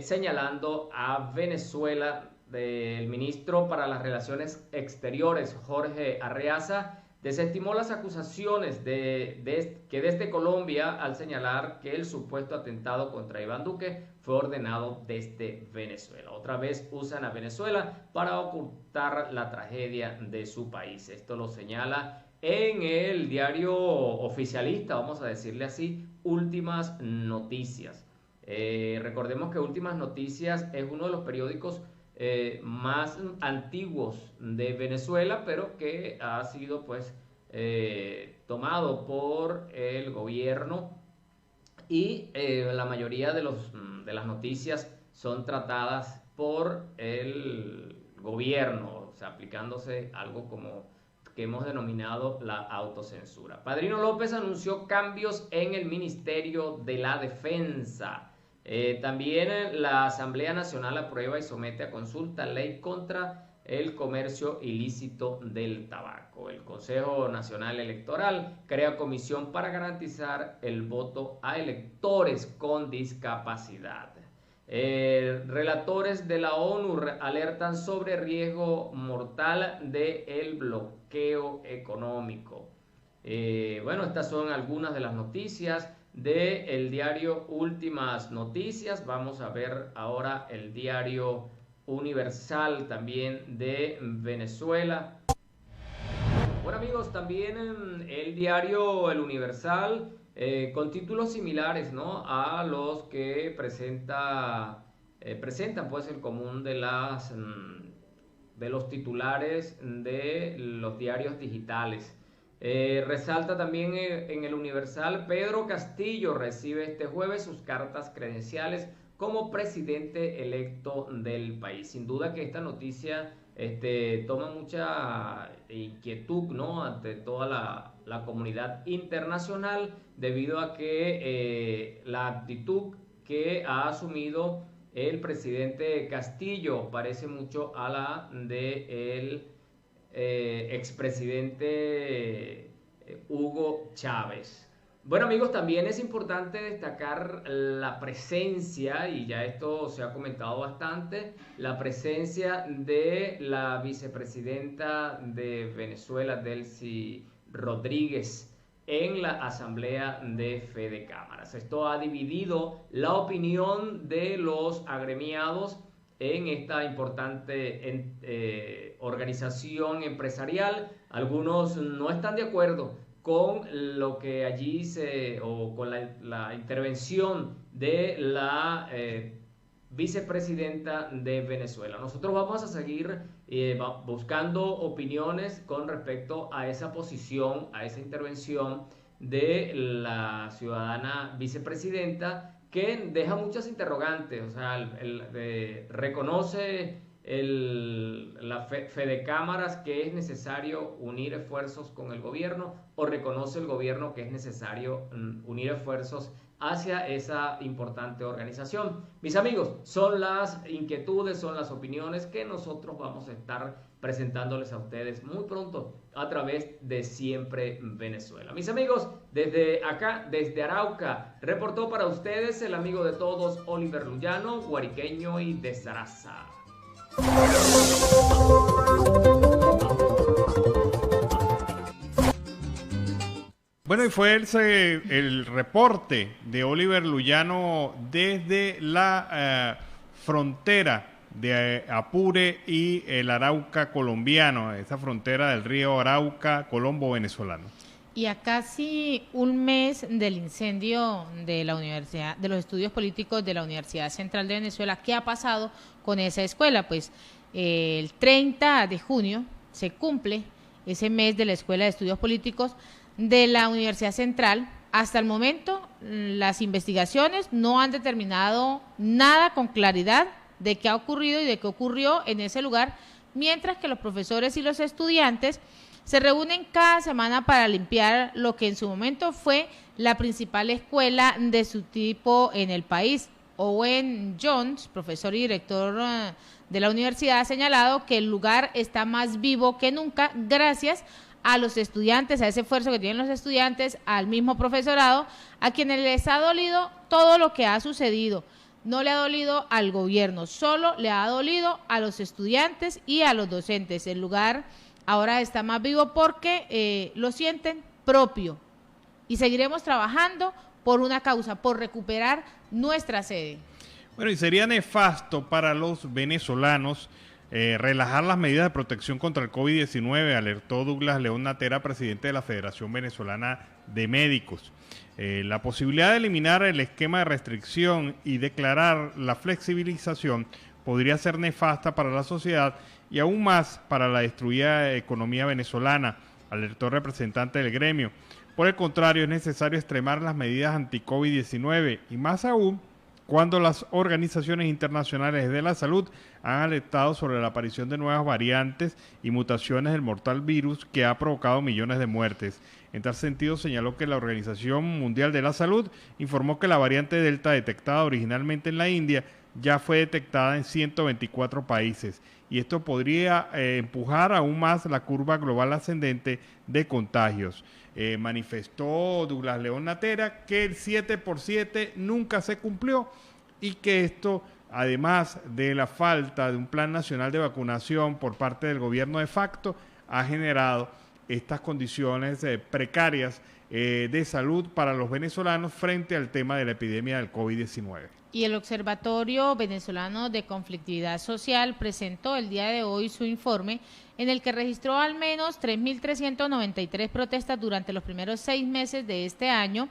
señalando a Venezuela. El ministro para las Relaciones Exteriores, Jorge Arreaza, desestimó las acusaciones que desde Colombia al señalar que el supuesto atentado contra Iván Duque fue ordenado desde Venezuela. Otra vez usan a Venezuela para ocultar la tragedia de su país. Esto lo señala en el diario oficialista, vamos a decirle así, Últimas Noticias. Recordemos que Últimas Noticias es uno de los periódicos más antiguos de Venezuela, pero que ha sido pues tomado por el gobierno y la mayoría de las noticias son tratadas por el gobierno, o sea, aplicándose algo como que hemos denominado la autocensura. Padrino López anunció cambios en el Ministerio de la Defensa. También la Asamblea Nacional aprueba y somete a consulta ley contra el comercio ilícito del tabaco. El Consejo Nacional Electoral crea comisión para garantizar el voto a electores con discapacidad. Relatores de la ONU alertan sobre riesgo mortal del bloqueo económico. Bueno, estas son algunas de las noticias del diario Últimas Noticias. Vamos a ver ahora el diario Universal también de Venezuela. Bueno, amigos, también el diario El Universal con títulos similares, ¿no?, a los que presentan pues el común de los titulares de los diarios digitales. Resalta también en el Universal: Pedro Castillo recibe este jueves sus cartas credenciales como presidente electo del país. Sin duda que esta noticia toma mucha inquietud, ¿no?, ante toda la comunidad internacional, debido a que la actitud que ha asumido el presidente Castillo parece mucho a la del expresidente Hugo Chávez. Bueno amigos, también es importante destacar la presencia, y ya esto se ha comentado bastante, la presencia de la vicepresidenta de Venezuela, Delcy Rodríguez, en la Asamblea de Fede Cámaras. Esto ha dividido la opinión de los agremiados en esta importante organización empresarial. Algunos no están de acuerdo con lo que allí o con la intervención de la vicepresidenta de Venezuela. Nosotros vamos a seguir buscando opiniones con respecto a esa posición, a esa intervención de la ciudadana vicepresidenta, que deja muchas interrogantes. O sea, reconoce la Fede Cámaras que es necesario unir esfuerzos con el gobierno, o reconoce el gobierno que es necesario unir esfuerzos hacia esa importante organización. Mis amigos, son las inquietudes, son las opiniones que nosotros vamos a estar presentándoles a ustedes muy pronto a través de Siempre Venezuela. Mis amigos, desde acá, desde Arauca, reportó para ustedes el amigo de todos, Oliver Luyano, guariqueño y de Zaraza. Bueno, y fue el reporte de Oliver Luyano desde la frontera de Apure y el Arauca colombiano, esa frontera del río Arauca, Colombo venezolano. Y a casi un mes del incendio de la Universidad, de los estudios políticos de la Universidad Central de Venezuela, ¿qué ha pasado con esa escuela? Pues el 30 de junio se cumple ese mes de la Escuela de Estudios Políticos de la Universidad Central. Hasta el momento, las investigaciones no han determinado nada con claridad de qué ha ocurrido y de qué ocurrió en ese lugar, mientras que los profesores y los estudiantes se reúnen cada semana para limpiar lo que en su momento fue la principal escuela de su tipo en el país. Owen Jones, profesor y director de la universidad, ha señalado que el lugar está más vivo que nunca gracias a los estudiantes, a ese esfuerzo que tienen los estudiantes, al mismo profesorado, a quienes les ha dolido todo lo que ha sucedido. No le ha dolido al gobierno, solo le ha dolido a los estudiantes y a los docentes. El lugar ahora está más vivo porque lo sienten propio, y seguiremos trabajando por una causa, por recuperar nuestra sede. Bueno, y sería nefasto para los venezolanos relajar las medidas de protección contra el COVID-19, alertó Douglas León Natera, presidente de la Federación Venezolana de Médicos. La posibilidad de eliminar el esquema de restricción y declarar la flexibilización podría ser nefasta para la sociedad y aún más para la destruida economía venezolana, alertó el representante del gremio. Por el contrario, es necesario extremar las medidas anti-COVID-19 y más aún cuando las organizaciones internacionales de la salud han alertado sobre la aparición de nuevas variantes y mutaciones del mortal virus que ha provocado millones de muertes. En tal sentido, señaló que la Organización Mundial de la Salud informó que la variante Delta, detectada originalmente en la India, ya fue detectada en 124 países, y esto podría empujar aún más la curva global ascendente de contagios. Manifestó Douglas León Natera que el 7x7 nunca se cumplió y que esto, además de la falta de un plan nacional de vacunación por parte del gobierno de facto, ha generado estas condiciones precarias de salud para los venezolanos frente al tema de la epidemia del COVID-19. Y el Observatorio Venezolano de Conflictividad Social presentó el día de hoy su informe en el que registró al menos 3.393 protestas durante los primeros 6 meses de este año,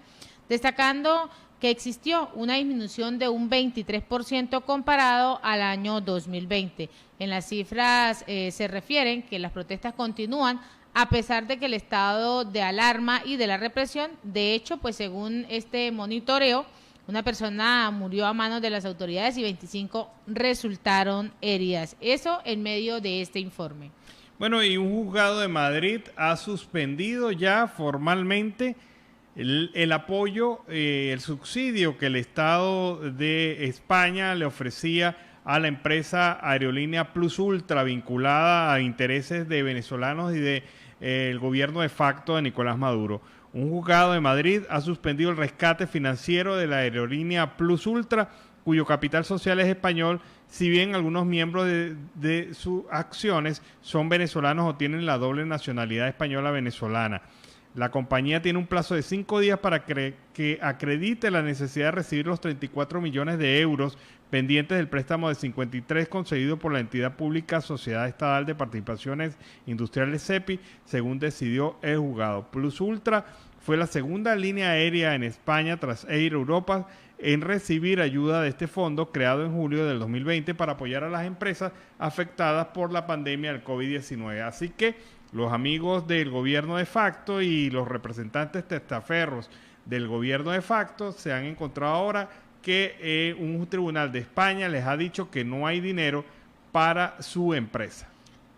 destacando que existió una disminución de un 23% comparado al año 2020. En las cifras se refieren que las protestas continúan a pesar de que el estado de alarma y de la represión, de hecho, pues según este monitoreo, una persona murió a manos de las autoridades y 25 resultaron heridas. Eso en medio de este informe. Bueno, y un juzgado de Madrid ha suspendido ya formalmente el apoyo, el subsidio que el Estado de España le ofrecía a la empresa Aerolínea Plus Ultra, vinculada a intereses de venezolanos y de el gobierno de facto de Nicolás Maduro. Un juzgado de Madrid ha suspendido el rescate financiero de la aerolínea Plus Ultra, cuyo capital social es español, si bien algunos miembros de sus acciones son venezolanos o tienen la doble nacionalidad española-venezolana. La compañía tiene un plazo de 5 días para que acredite la necesidad de recibir los 34 millones de euros pendientes del préstamo de 53 concedido por la entidad pública Sociedad Estatal de Participaciones Industriales CEPI, según decidió el juzgado. Plus Ultra fue la segunda línea aérea en España tras Air Europa en recibir ayuda de este fondo creado en julio del 2020 para apoyar a las empresas afectadas por la pandemia del COVID-19. Así que los amigos del gobierno de facto y los representantes testaferros del gobierno de facto se han encontrado ahora que un tribunal de España les ha dicho que no hay dinero para su empresa.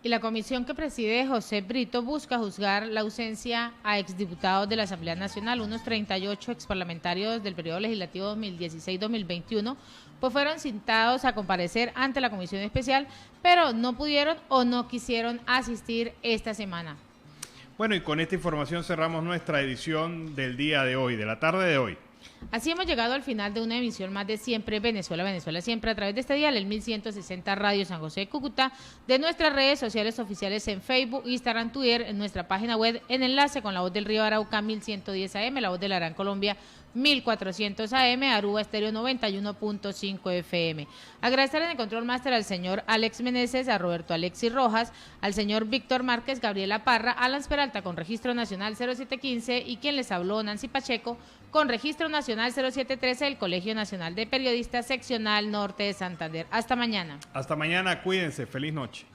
Y la comisión que preside José Brito busca juzgar la ausencia a exdiputados de la Asamblea Nacional. Unos 38 exparlamentarios del periodo legislativo 2016-2021 pues fueron citados a comparecer ante la comisión especial, pero no pudieron o no quisieron asistir esta semana. Bueno, y con esta información cerramos nuestra edición del día de hoy, de la tarde de hoy. Así hemos llegado al final de una emisión más de Siempre Venezuela, Venezuela Siempre, a través de este dial, el 1160 Radio San José de Cúcuta, de nuestras redes sociales oficiales en Facebook, Instagram, Twitter, en nuestra página web, en enlace con La Voz del Río Arauca 1110 AM, La Voz de la Gran Colombia 1400 AM, Aruba Estéreo 91.5 FM. Agradecer en el Control Máster al señor Alex Meneses, a Roberto Alexis Rojas, al señor Víctor Márquez, Gabriela Parra, Alan Peralta con Registro Nacional 0715 y quien les habló, Nancy Pacheco, con Registro Nacional 0713 del Colegio Nacional de Periodistas Seccional Norte de Santander. Hasta mañana. Hasta mañana, cuídense, feliz noche.